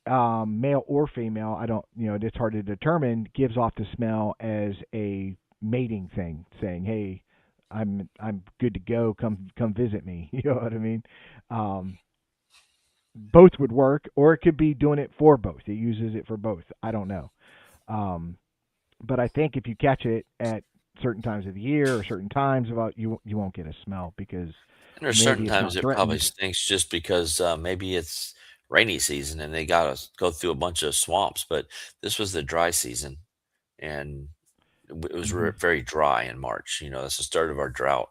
male or female, I don't, it's hard to determine, gives off the smell as a mating thing, saying, "Hey, I'm good to go. Come visit me." You know what I mean? Um, Both would work, or it could be doing it for both. It uses it for both. I don't know. Um, but I think if you catch it at certain times of the year or certain times, about you won't get a smell because And there's certain maybe it's times not it probably threatened. stinks just because maybe it's rainy season and they got to go through a bunch of swamps. But this was the dry season, and it was Hmm. very dry in March. That's the start of our drought.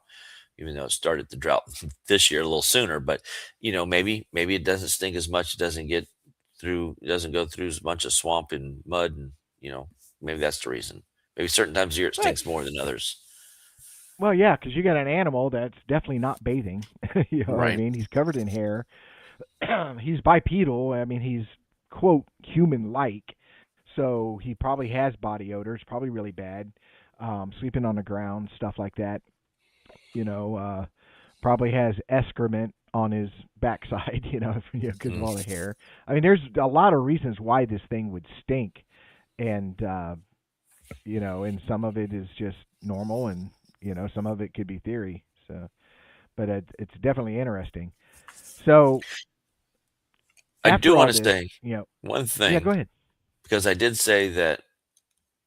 Even though it started the drought this year a little sooner, but maybe it doesn't stink as much. It doesn't go through as much of swamp and mud, and you know maybe that's the reason. Maybe certain times of year it Right. stinks more than others. Well, yeah, because you got an animal that's definitely not bathing. You know what I Right. mean? He's covered in hair. He's bipedal. I mean, he's quote human-like, so he probably has body odors, probably really bad. Sleeping on the ground, stuff like that. You know, probably has excrement on his backside. Because of Mm. all the hair. I mean, there's a lot of reasons why this thing would stink, and and some of it is just normal, and some of it could be theory. So, but it's definitely interesting. So I do after all want to this, say one yeah, go thing ahead. because I did say that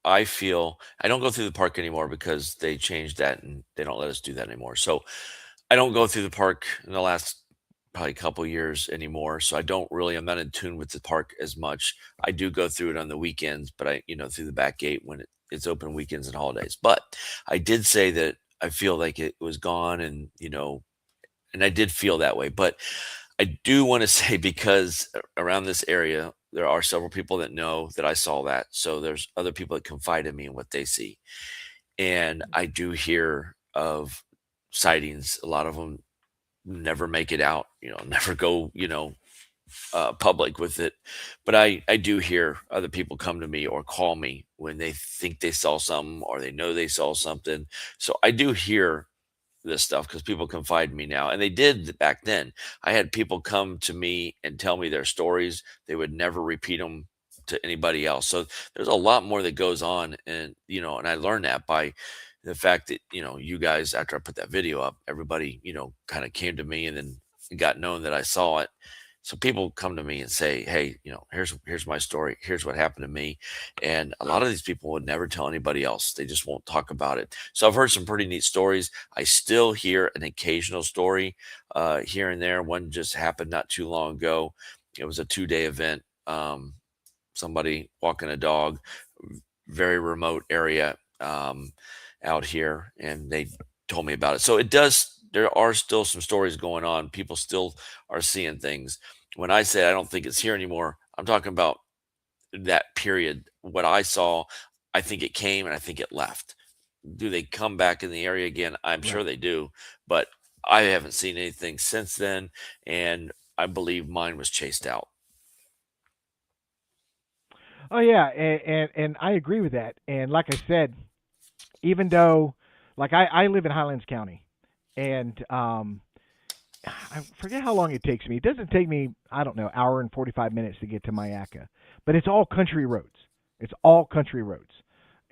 I feel I don't go through the park anymore because they changed that and they don't let us do that anymore. So I don't go through the park in the last probably couple years anymore. So I'm not in tune with the park as much. I do go through it on the weekends, but through the back gate when it's open weekends and holidays. But I did say that I feel like it was gone and I did feel that way. But I do want to say because around this area, there are several people that know that I saw that. So there's other people that confide in me in what they see. And I do hear of sightings. A lot of them never make it out, never go, public with it. But I do hear other people come to me or call me when they think they saw something or they know they saw something. So I do hear this stuff because people confide in me now, and they did back then. I had people come to me and tell me their stories. They would never repeat them to anybody else. So there's a lot more that goes on, and and I learned that by the fact that you guys, after I put that video up, everybody kind of came to me, and then it got known that I saw it. So people come to me and say, "Hey, here's my story. Here's what happened to me," and a lot of these people would never tell anybody else. They just won't talk about it. So I've heard some pretty neat stories. I still hear an occasional story here and there. One just happened not too long ago. It was a 2-day event. Somebody walking a dog, very remote area out here, and they told me about it. So it does. There are still some stories going on. People still are seeing things. When I say I don't think it's here anymore, I'm talking about that period. What I saw, I think it came and I think it left. Do they come back in the area again? I'm sure Right. they do, but I haven't seen anything since then, and I believe mine was chased out. Oh yeah, and I agree with that. And like I said, even though, like I live in Highlands County, and I forget how long it takes me. It doesn't take me, I don't know, hour and 45 minutes to get to Mayaca, but it's all country roads. It's all country roads,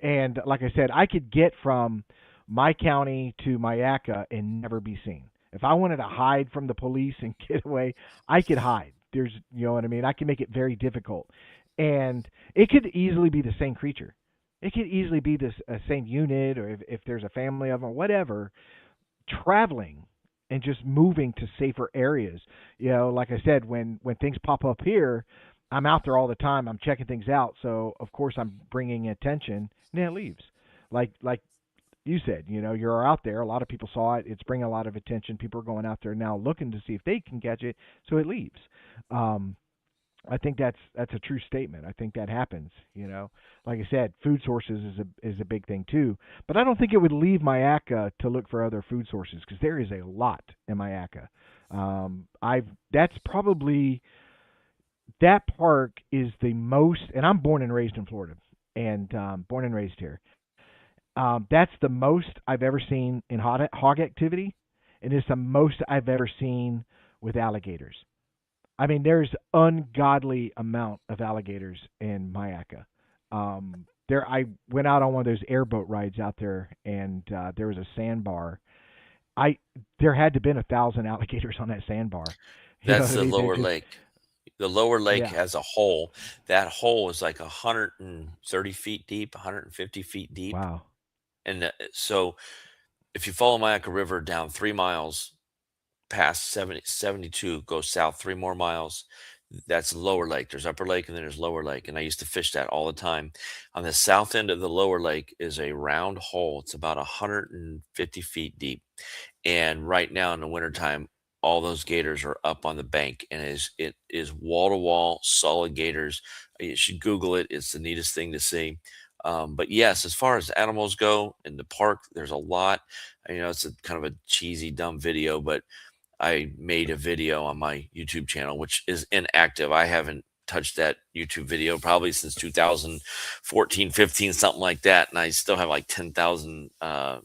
and like I said, I could get from my county to Mayaca and never be seen. If I wanted to hide from the police and get away, I could hide. You know what I mean? I can make it very difficult, and it could easily be the same creature. It could easily be this same unit, or if there's a family of them, or whatever, traveling and just moving to safer areas. Like I said, when things pop up here, I'm out there all the time. I'm checking things out, so of course I'm bringing attention, and then it leaves. Like you said, you're out there. A lot of people saw it. It's bringing a lot of attention. People are going out there now looking to see if they can catch it, so it leaves. Um, I think that's a true statement. I think that happens. Like I said, food sources is a big thing too. But I don't think it would leave Mayaca to look for other food sources because there is a lot in Mayaca. I've that's probably that park is the most, and I'm born and raised in Florida, and born and raised here. That's the most I've ever seen in hog activity, and it's the most I've ever seen with alligators. I mean, there's ungodly amount of alligators in Mayaca. There, I went out on one of those airboat rides out there, and there was a sandbar. I There had to been 1,000 alligators on that sandbar. You know That's what I the mean? They're lower just lake. The lower lake yeah. has a hole. That hole is like 130 feet deep, 150 feet deep. Wow. And so if you follow Mayaca River down 3 miles past 72, go south 3 more miles, that's lower lake. There's upper lake and then there's lower lake. And I used to fish that all the time. On the south end of the lower lake is a round hole. It's about 150 feet deep. And right now in the wintertime, all those gators are up on the bank, and it is wall to wall solid gators. You should Google it. It's the neatest thing to see. But yes, as far as animals go in the park, there's a lot. It's a kind of a cheesy, dumb video, but I made a video on my YouTube channel, which is inactive. I haven't touched that YouTube video probably since 2014, 15, something like that. And I still have like 10,000 uh,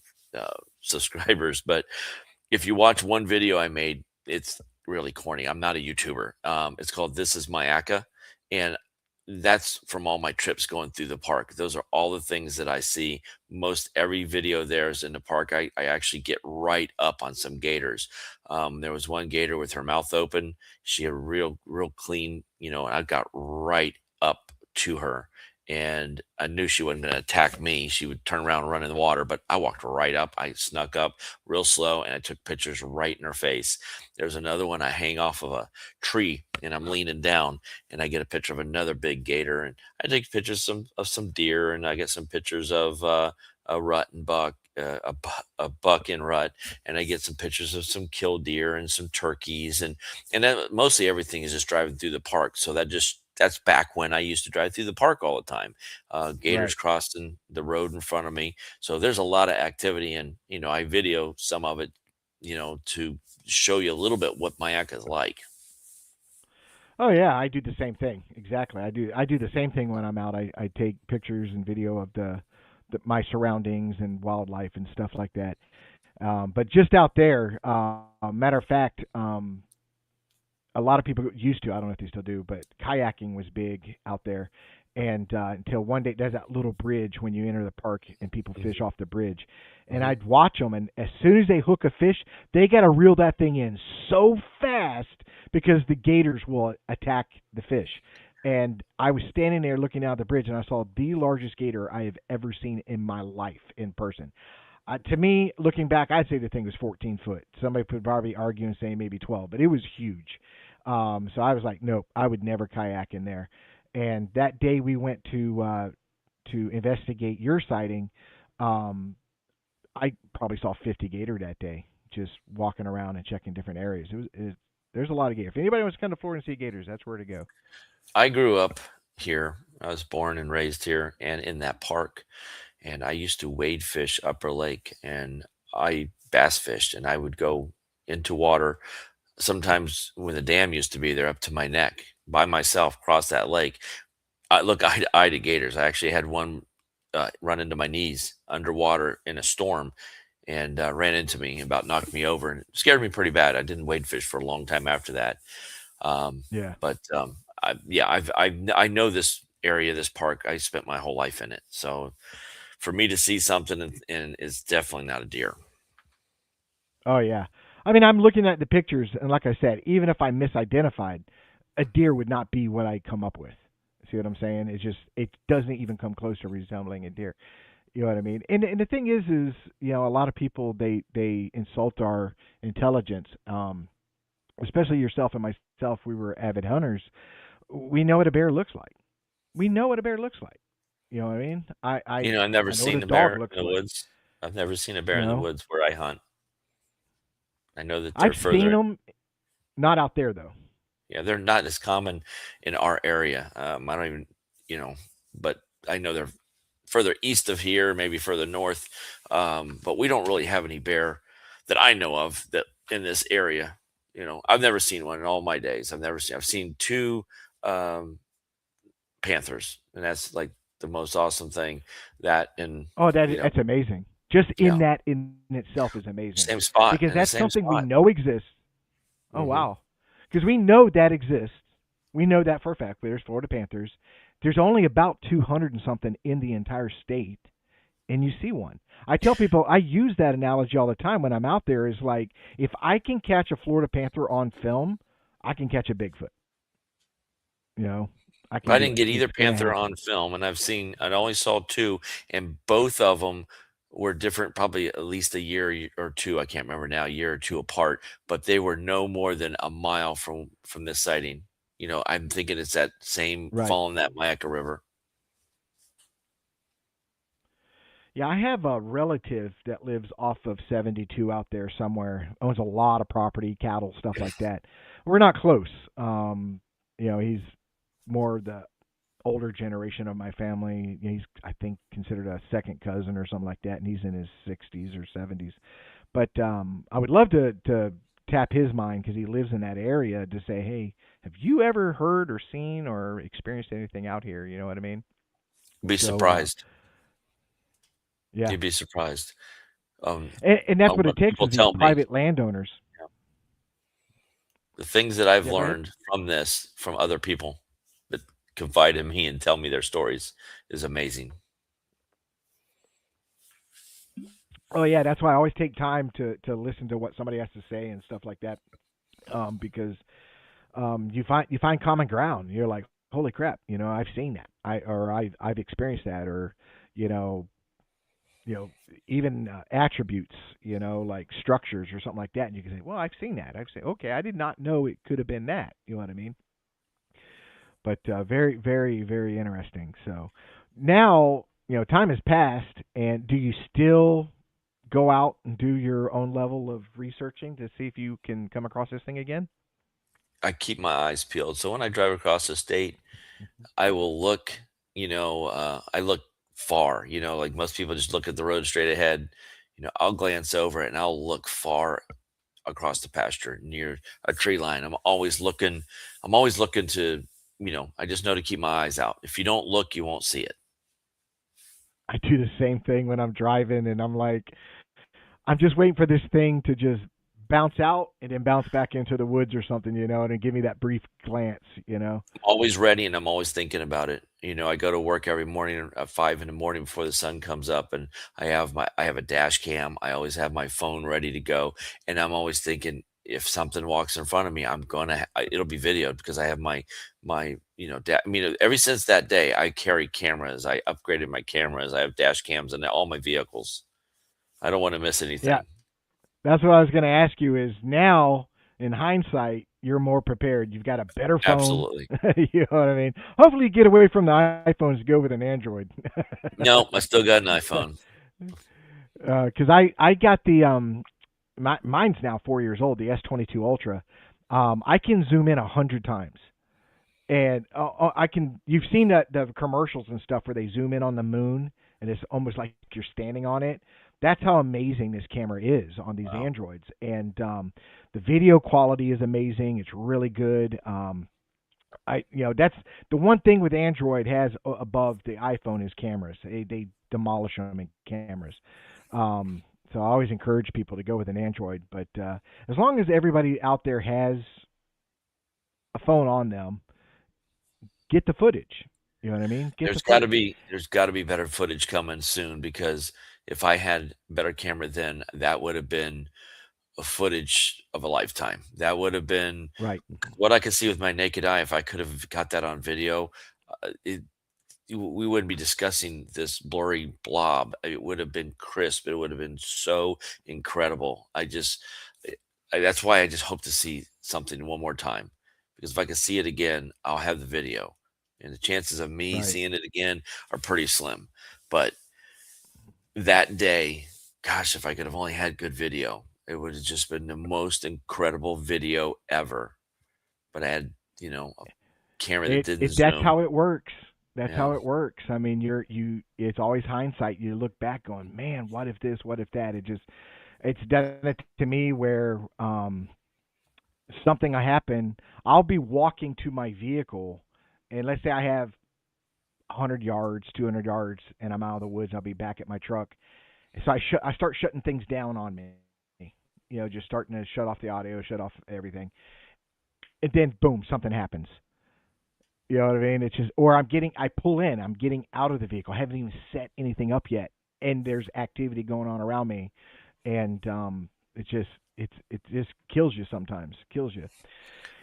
subscribers. But if you watch one video I made, it's really corny. I'm not a YouTuber. It's called This Is My Aka. And that's from all my trips going through the park. Those are all the things that I see. Most every video there is in the park. I actually get right up on some gators. There was one gator with her mouth open. She had real clean, and I got right up to her. And I knew she wasn't going to attack me. She would turn around and run in the water, but I walked right up. I snuck up real slow and I took pictures right in her face. There's another one I hang off of a tree and I'm leaning down and I get a picture of another big gator, and I take pictures of some deer, and I get some pictures of a rut and buck, a buck and rut, and I get some pictures of some killed deer and some turkeys, and then mostly everything is just driving through the park. So that's back when I used to drive through the park all the time. Gators Right. crossing the road in front of me. So there's a lot of activity, and I video some of it, to show you a little bit what Mayaca is like. Oh yeah, I do the same thing. Exactly. I do the same thing when I'm out. I take pictures and video of my surroundings and wildlife and stuff like that. But just out there, matter of fact, a lot of people used to. I don't know if they still do, but kayaking was big out there. And until one day, there's that little bridge when you enter the park, and people Mhm, fish off the bridge. And mhm. I'd watch them, and as soon as they hook a fish, they got to reel that thing in so fast because the gators will attack the fish. And I was standing there looking out the bridge, and I saw the largest gator I have ever seen in my life in person. To me, looking back, I'd say the thing was 14 foot. Somebody could probably argue and say maybe 12, but it was huge. So I was like, nope, I would never kayak in there. And that day we went to investigate your sighting. Um, I probably saw 50 gator that day, just walking around and checking different areas. There's a lot of gator. If anybody wants to come to Florida and see gators, that's where to go. I grew up here. I was born and raised here and in that park. And I used to wade fish Upper Lake, and I bass fished, and I would go into water sometimes when the dam used to be there up to my neck by myself, cross that lake. I look eye to eye to gators. I actually had one run into my knees underwater in a storm and ran into me, and about knocked me over, and it scared me pretty bad. I didn't wade fish for a long time after that. Um, Yeah. but yeah, I know this area, this park. I spent my whole life in it, so for me to see something and it's definitely not a deer. Oh yeah. I mean, I'm looking at the pictures, and like I said, even if I misidentified, a deer would not be what I come up with. See what I'm saying? It doesn't even come close to resembling a deer. You know what I mean? And the thing is a lot of people they insult our intelligence. Especially yourself and myself. We were avid hunters. We know what a bear looks like. We know what a bear looks like. You know what I mean? I've never I know what a seen a dog bear looks in the like. woods. I've never seen a bear in the No, woods where I hunt. I know that they're I've seen further. them. Not out there though. Yeah, they're not as common in our area. I don't even, you know, but I know they're further east of here, maybe further north. But we don't really have any bear that I know of that in this area. I've never seen one in all my days. I've seen two um, panthers, and that's like the most awesome thing. That and Oh, you know, that's amazing. Just yeah, in that in itself is amazing same spot because in the that's same something we spot. know exists. Oh Hmm. wow. because we know that exists. We know that for a fact. There's Florida Panthers. There's only about 200 and something in the entire state, and you see one. I tell people, I use that analogy all the time when I'm out there. Is like, if I can catch a Florida Panther on film, I can catch a Bigfoot. You know, I can I do didn't it. get It's either gonna panther happen. on film, and I only saw two, and both of them were different, probably at least a year or two. I can't remember now, a year or two apart, but they were no more than a mile from this sighting. I'm thinking it's that same Right. following that Mayaca River. Yeah, I have a relative that lives off of 72 out there somewhere. Owns a lot of property, cattle, stuff like that. We're not close. He's more the older generation of my family. He's, I think, considered a second cousin or something like that, and he's in his 60s or 70s. But I would love to tap his mind because he lives in that area to say, hey, have you ever heard or seen or experienced anything out here? You know what I mean? Be So surprised. yeah, You'd be surprised. and that's what it What takes people is these tell me, private landowners. the things that I've Yeah, go ahead. learned from this, from other people that confide in me and tell me their stories, is amazing. Oh yeah, that's why I always take time to listen to what somebody has to say and stuff like that, because you find common ground. You're like, holy crap, I've seen that, I've experienced that, or you know, you know, even attributes, like structures or something like that, and you can say, well, I've seen that. I've seen, okay, I did not know it could have been that. You know what I mean? But very, very, very interesting. So now, time has passed, and do you still go out and do your own level of researching to see if you can come across this thing again? I keep my eyes peeled. So when I drive across the state, I will look, I look far, like most people just look at the road straight ahead. I'll glance over it and I'll look far across the pasture near a tree line. I'm always looking to, I just know to keep my eyes out. If you don't look, you won't see it. I do the same thing when I'm driving, and I'm like, I'm just waiting for this thing to just bounce out and then bounce back into the woods or something, and give me that brief glance. I'm always ready and I'm always thinking about it. I go to work every morning at 5 in the morning before the sun comes up, and I have a dash cam. I always have my phone ready to go, and I'm always thinking if something walks in front of me, it'll be videoed because I have ever since that day, I carry cameras. I upgraded my cameras. I have dash cams in all my vehicles. I don't want to miss Yeah, anything. that's what I was going to ask you. Is now in hindsight, you're more prepared. You've got a better phone. Absolutely. You know what I mean? Hopefully, you get away from the iPhones to go with an Android. No, I still got an iPhone. Because I got mine's now 4 years old, the S22 Ultra. I can zoom in 100 times, and I can. You've seen the commercials and stuff where they zoom in on the moon, and it's almost like you're standing on it. That's how amazing this camera is on these Wow. Androids, and the video quality is amazing. It's really good. That's the one thing with Android has above the iPhone is cameras. They demolish them in cameras. So I always encourage people to go with an Android, but as long as everybody out there has a phone on them, get the footage. You know what I mean? Get the footage. There's got to be better footage coming soon, because if I had better camera then, that would have been a footage of a lifetime. That would have been Right. what I could see with my naked eye. If I could have got that on video, we wouldn't be discussing this blurry blob. It would have been crisp. It would have been so incredible. That's why I just hope to see something one more time, because if I can see it again, I'll have the video, and the chances of me Right. seeing it again are pretty slim. But that day, gosh, if I could have only had good video, it would have just been the most incredible video ever. But I had, a camera that didn't That's zoom. how it works. That's Yeah. how it works. I mean, it's always hindsight. You look back going, man, what if this, what if that? It's done it to me where something happen. I'll be walking to my vehicle, and let's say I have 100 yards, 200 yards, and I'm out of the woods. I'll be back at my truck. So I start shutting things down on me. Just starting to shut off the audio, shut off everything. and then boom, something happens. You know what I mean? It's just, or I pull in, I'm getting out of the vehicle, I haven't even set anything up yet, and there's activity going on around me, and it just, it just kills you sometimes, kills you.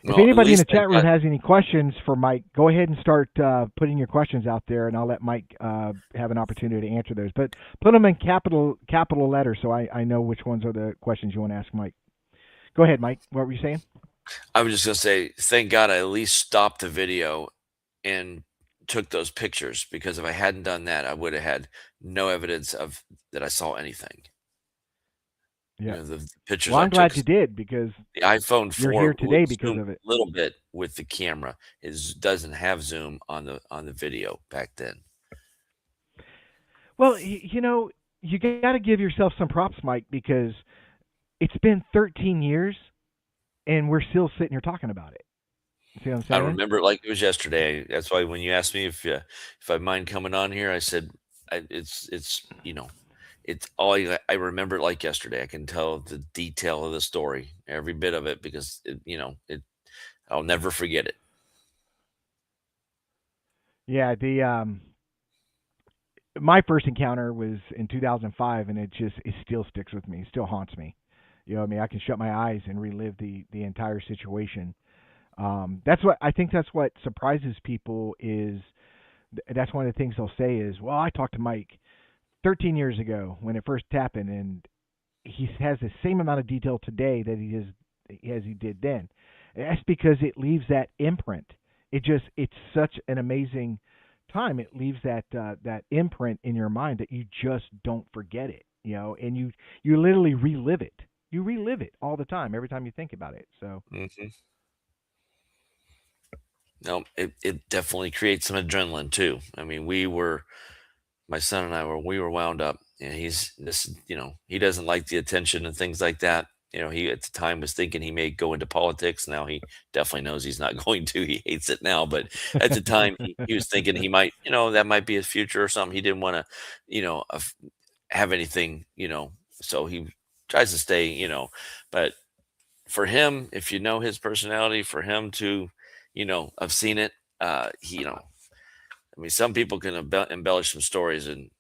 If Well, at anybody in least the I chat room got. has any questions for Mike, go ahead and start putting your questions out there, and I'll let Mike have an opportunity to answer those. But put them in capital letters so I know which ones are the questions you want to ask Mike. Go ahead, Mike. What were you saying? I was just gonna say, thank God I at least stopped the video and took those pictures, because if I hadn't done that, I would have had no evidence of that I saw anything. Yeah. The pictures Well, I I'm took, glad you did because the iPhone you're 4 here would today because zoom of it. a little bit with the camera. Doesn't have zoom on the video back then. Well, you got to give yourself some props, Mike, because it's been 13 years and we're still sitting here talking about it. See what I'm I saying? remember it like it was yesterday. That's why when you asked me if I mind coming on here, I said it's all I remember it like yesterday. I can tell the detail of the story, every bit of it, because I'll never forget it. Yeah, the my first encounter was in 2005, and it still sticks with me. It still haunts me. You know what I mean? I can shut my eyes and relive the entire situation. That's what I think. That's what surprises people is that's one of the things they'll say is, well, I talked to Mike 13 years ago when it first happened, and he has the same amount of detail today that he is as he did then. And that's because it leaves that imprint. It's such an amazing time. It leaves that imprint in your mind that you just don't forget it. And you literally relive it. You relive it all the time, every time you think about it. So Hmm. No, it definitely creates some adrenaline too. I mean, my son and we were wound up, and he doesn't like the attention and things like that. He at the time was thinking he may go into politics. Now he definitely knows he's not going to. He hates it now, but at the time he was thinking he might, that might be his future or something. He didn't want to, have anything, so he tries to stay, but for him, if you know his personality, for him to, I've seen it. I mean, some people can embellish some stories, and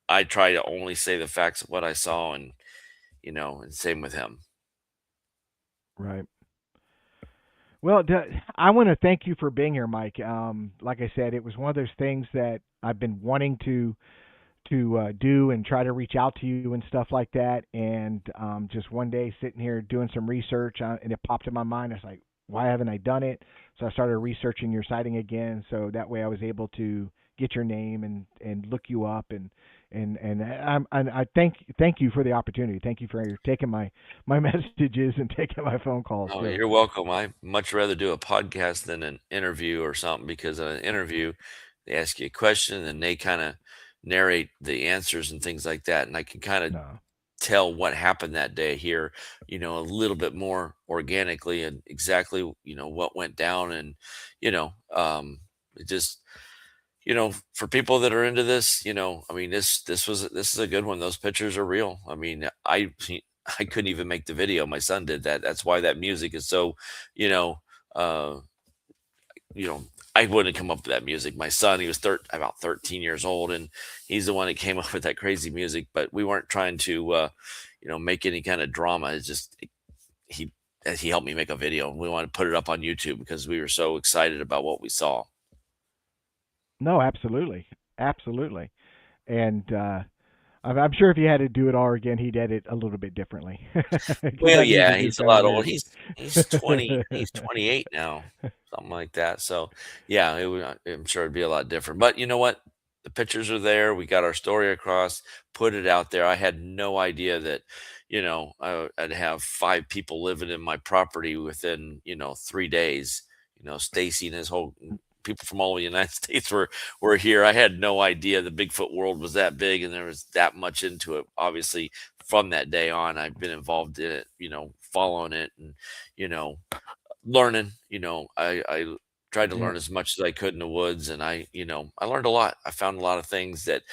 I try to only say the facts of what I saw, and and same with him. right. Well, I want to thank you for being here, Mike. Like I said, it was one of those things that I've been wanting to do and try to reach out to you and stuff like that. And just one day sitting here doing some research, and it popped in my mind. I was like, why haven't I done it? So I started researching your sighting again. So that way I was able to get your name and look you up and I thank you for the opportunity. Thank you for taking my messages and taking my phone calls. Oh, So you're welcome. I much rather do a podcast than an interview or something, because in an interview, they ask you a question and they kind of narrate the answers and things like that. And I can kind of no, tell what happened that day here, a little bit more organically, and exactly, what went down. And, it just, for people that are into this, I mean, this is a good one. Those pictures are real. I mean, I couldn't even make the video. My son did that. That's why that music is so, you know, uh, you know, I wouldn't come up with that music. My son, he was about 13 years old, and he's the one that came up with that crazy music. But we weren't trying to, make any kind of drama. It's just he he helped me make a video, and we wanted to put it up on YouTube because we were so excited about what we saw. no, absolutely, absolutely. And I'm sure if you had to do it all again, he'd edit a little bit differently because Well, that yeah, music is he's a kind of lot older. weird. He's 28 now, something like that. So, yeah, I'm sure it'd be a lot different. But you know what? The pictures are there. We got our story across, put it out there. I had no idea that, I'd have 5 people living in my property within, 3 days. Stacy and his whole people from all the United States were here. I had no idea the Bigfoot world was that big and there was that much into it. Obviously, from that day on, I've been involved in it, following it and, you know, learning. I tried to Yeah. learn as much as I could in the woods, and I learned a lot. I found a lot of things that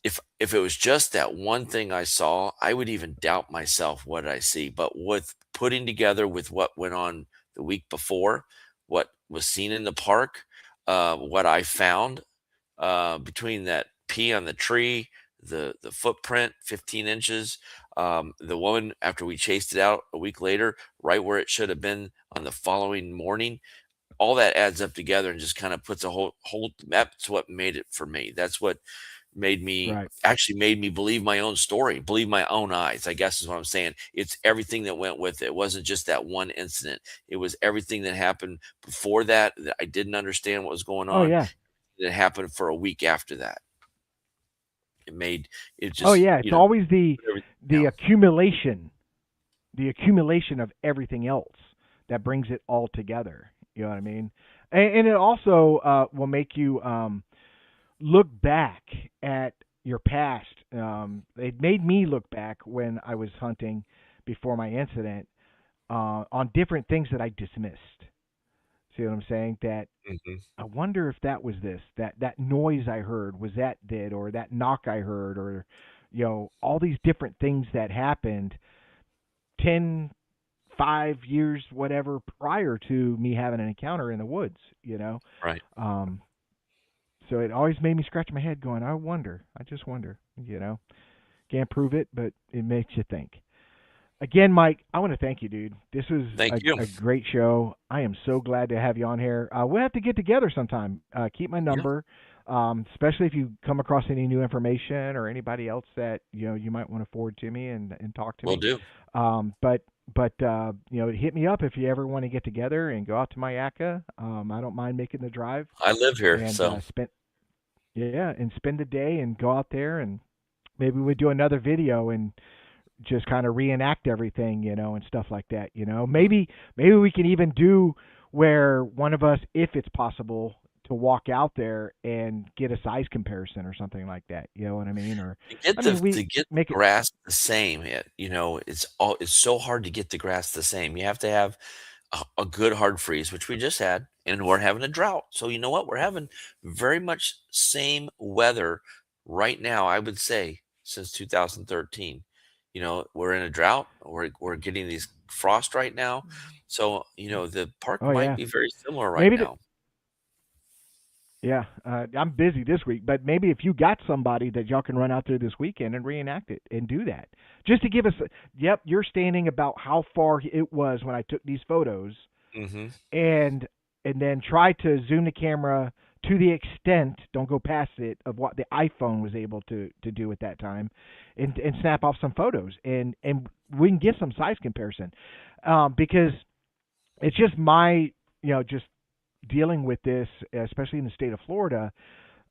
if it was just that one thing I saw, I would even doubt myself what I see. But with putting together with what went on the week before, what was seen in the park, what I found between that pee on the tree, the footprint, 15 inches. The woman, after we chased it out a week later, right where it should have been on the following morning, all that adds up together and just kind of puts a whole. That's what made it for me. That's what Right. made me believe my own story, believe my own eyes, I guess is what I'm saying. It's everything that went with it. It wasn't just that one incident. It was everything that happened before that I didn't understand what was going Oh on, yeah. that happened for a week after that. It made it Oh just, yeah. It's always the put everything the down. accumulation, the accumulation of everything else that brings it all together. You know what I mean? And it also will make you look back at your past. It made me look back when I was hunting before my incident on different things that I dismissed. See what I'm saying? That Mhm. I wonder if that was that noise I heard was that or that knock I heard, or all these different things that happened 10, 5 years, whatever, prior to me having an encounter in the woods. Right. Um, so it always made me scratch my head, going, I wonder, I just wonder. Can't prove it, but it makes you think. Again, Mike, I want to thank you, dude. This was Thank you. a great show. I am so glad to have you on here. We'll have to get together sometime. Keep my Yeah, number, especially if you come across any new information or anybody else that you might want to forward to me and talk to will me. do. But hit me up if you ever want to get together and go out to Mayaka. I don't mind making the drive I live here, and so spend the day and go out there, and maybe we do another video and just kind of reenact everything, and stuff like that. Maybe we can even do where one of us, if it's possible, to walk out there and get a size comparison or something like that. You know what I mean? Or to we get make the it. grass the same, it's so hard to get the grass the same. You have to have a good hard freeze, which we just had, and we're having a drought. So you know what? We're having very much same weather right now, I would say, since 2013. We're in a drought. We're getting these frost right now. So, the park Oh might yeah, be very similar right maybe. now. Yeah, I'm busy this week, but maybe if you got somebody that y'all can run out there this weekend and reenact it and do that, just to give us. Yep, you're standing about how far it was when I took these photos, Hmm. and then try to zoom the camera to the extent, don't go past it, of what the iPhone was able to do at that time, and snap off some photos, and we can get some size comparison, because it's just my just dealing with this, especially in the state of Florida.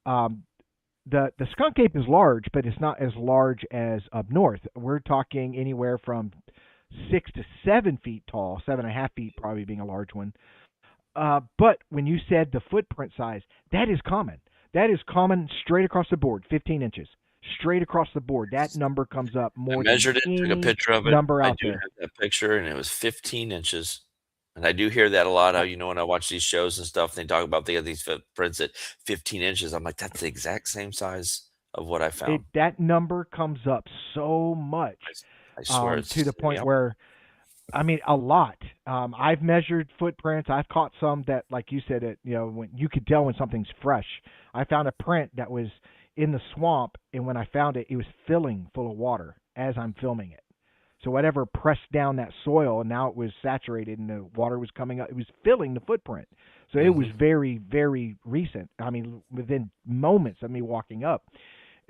Um, the skunk ape is large, but it's not as large as up north. We're talking anywhere from 6 to 7 feet tall, 7.5 feet probably being a large one. But when you said the footprint size, that is common. That is common straight across the board, 15 inches. Straight across the board. That number comes up I more than measured it, took a any picture of it. number I out do there. have that picture, and it was 15 inches. And I do hear that a lot. Uh, When I watch these shows and stuff, they talk about they have these footprints at 15 inches. I'm like, that's the exact same size of what I found. that number comes up so much, I swear to the it's, point yep. where, I mean, a lot. I've measured footprints. I've caught some that, like you said, when you could tell when something's fresh. I found a print that was in the swamp, and when I found it, it was filling full of water as I'm filming it. So whatever pressed down that soil, and now it was saturated, and the water was coming up. It was filling the footprint. So it was Hmm. very, very recent. I mean, within moments of me walking up,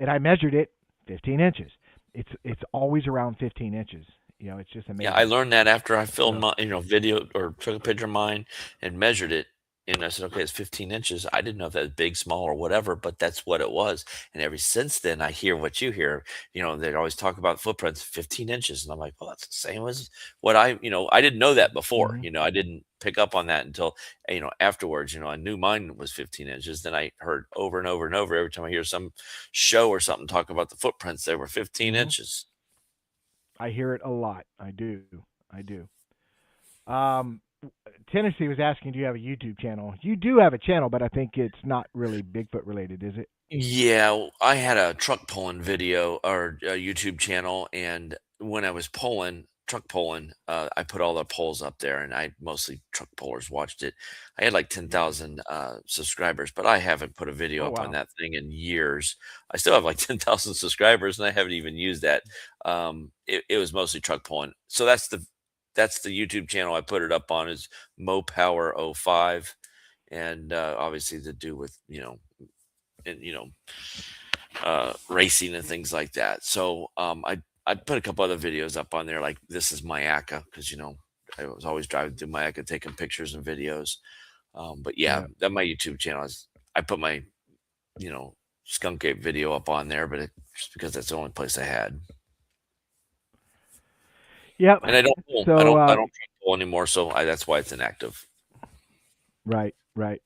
and I measured it, 15 inches. It's always around 15 inches. It's just Yeah, I amazing. learned that after I filmed So my, video or took a picture of mine and measured it. And I said, okay, it's 15 inches. I didn't know if that was big, small, or whatever, but that's what it was. And ever since then, I hear what you hear. They'd always talk about footprints, 15 inches. And I'm like, well, that's the same as what I didn't know that before. mhm. I didn't pick up on that until, afterwards. I knew mine was 15 inches. Then I heard over and over and over every time I hear some show or something talk about the footprints, they were 15 Mhm. inches. I hear it a lot. I do. I do. Um, Tennessee was asking, do you have a YouTube channel? You do have a channel, but I think it's not really Bigfoot related, is it? Yeah, I had a truck pulling video or a YouTube channel, and when I was pulling, truck pulling, I put all the polls up there, and I mostly truck pullers watched it. I had like 10,000 subscribers, but I haven't put a video Oh up on wow. that thing in years. I still have like 10,000 subscribers, and I haven't even used that. It was mostly truck pulling. So that's the YouTube channel I put it up on, is MoPower05, and obviously to do with and racing and things like that. So I put a couple other videos up on there, like this is Mayaka, because I was always driving through Mayaka taking pictures and videos. But yeah, Yeah. that my YouTube channel is. I put my skunk ape video up on there, but just because that's the only place I had, Yep. and I don't pull, I So don't I don't pull anymore, so that's why it's inactive. right, right.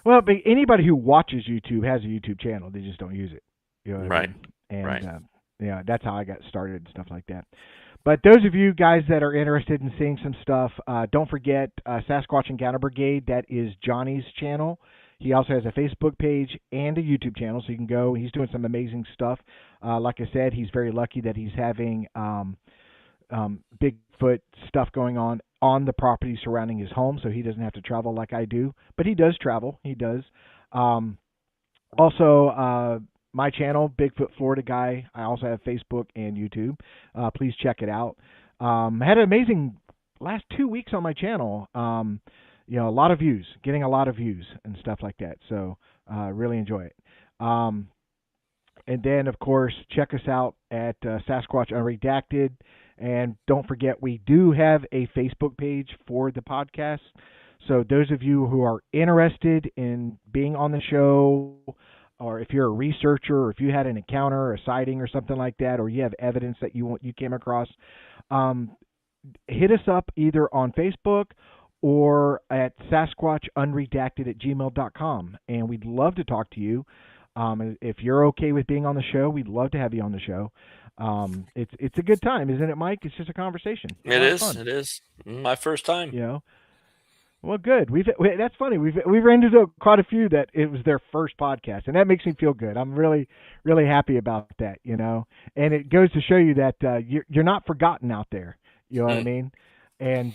Well, but anybody who watches YouTube has a YouTube channel. They just don't use it. You know what I Right, mean? And right. yeah, that's how I got started and stuff like that. But those of you guys that are interested in seeing some stuff, don't forget Sasquatch Encounter Brigade. That is Johnny's channel. He also has a Facebook page and a YouTube channel, so you can go. He's doing some amazing stuff. Like I said, he's very lucky that he's having Bigfoot stuff going on the property surrounding his home, so he doesn't have to travel like I do. But he does travel. He does. Um, also, my channel, Bigfoot Florida Guy. I also have Facebook and YouTube. Please check it out. I had an amazing last 2 weeks on my channel. A lot of views, getting a lot of views and stuff like that. So really enjoy it. And then, of course, check us out at Sasquatch Unredacted. And don't forget, we do have a Facebook page for the podcast. So those of you who are interested in being on the show, or if you're a researcher, or if you had an encounter, or a sighting, or something like that, or you have evidence that you came across, hit us up either on Facebook or at SasquatchUnredacted@gmail.com, and we'd love to talk to you. If you're okay with being on the show, we'd love to have you on the show. It's a good time, isn't it, Mike? It's just a conversation. It's It a lot of is. fun. It is my first time. You know. Well, good. That's funny. We've run into quite a few that it was their first podcast, and that makes me feel good. I'm really really happy about that. And it goes to show you that you're not forgotten out there. You know what I mean? And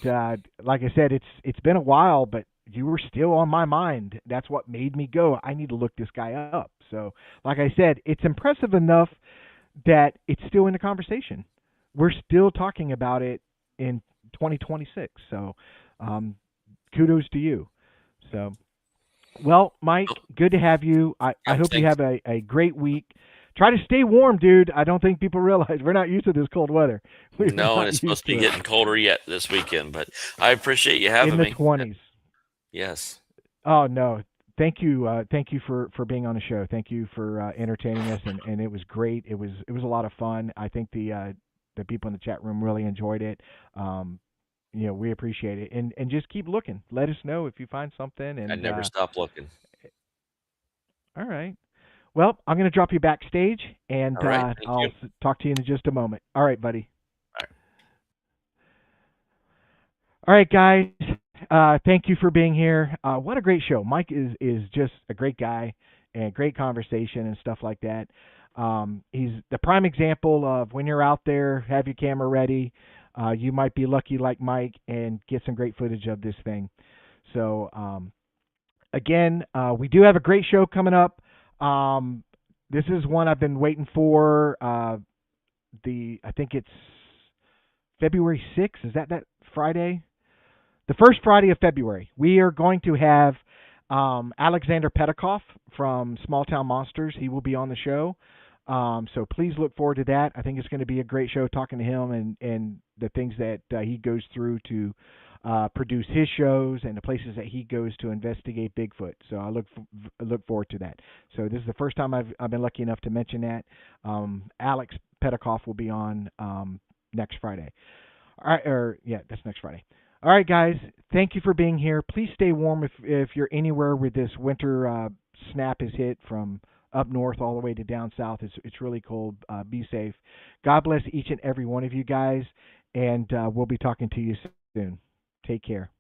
like I said, it's been a while, but you were still on my mind. That's what made me go, I need to look this guy up. So, like I said, it's impressive enough that it's still in the conversation. We're still talking about it in 2026. So, kudos to you. So, well, Mike, good to have you. I hope you have a great week. Try to stay warm, dude. I don't think people realize we're not used to this cold weather. No, and it's supposed to be getting colder yet this weekend, but I appreciate you having in the me. 20s. Yes. Oh no, thank you for being on the show. Thank you for entertaining us, and it was great. It was a lot of fun. I think the people in the chat room really enjoyed it. We appreciate it, and just keep looking. Let us know if you find something. And I never stop looking. All right. Well, I'm going to drop you backstage, and All right, I'll talk to you in just a moment. All right, buddy. All right, guys. Thank you for being here. What a great show. Mike is just a great guy and great conversation and stuff like that. He's the prime example of when you're out there, have your camera ready. You might be lucky like Mike and get some great footage of this thing. So, again, we do have a great show coming up. This is one I've been waiting for. I think it's February 6th. Is that Friday? The first Friday of February. We are going to have Alexander Petikoff from Small Town Monsters. He will be on the show. So please look forward to that. I think it's going to be a great show talking to him and the things that he goes through to produce his shows and the places that he goes to investigate Bigfoot. So I look forward to that. So this is the first time I've been lucky enough to mention that. Alex Petikoff will be on next Friday. All right, that's next Friday. All right, guys. Thank you for being here. Please stay warm if you're anywhere where this winter snap is hit from up north all the way to down south. It's really cold. Be safe. God bless each and every one of you guys, and we'll be talking to you soon. Take care.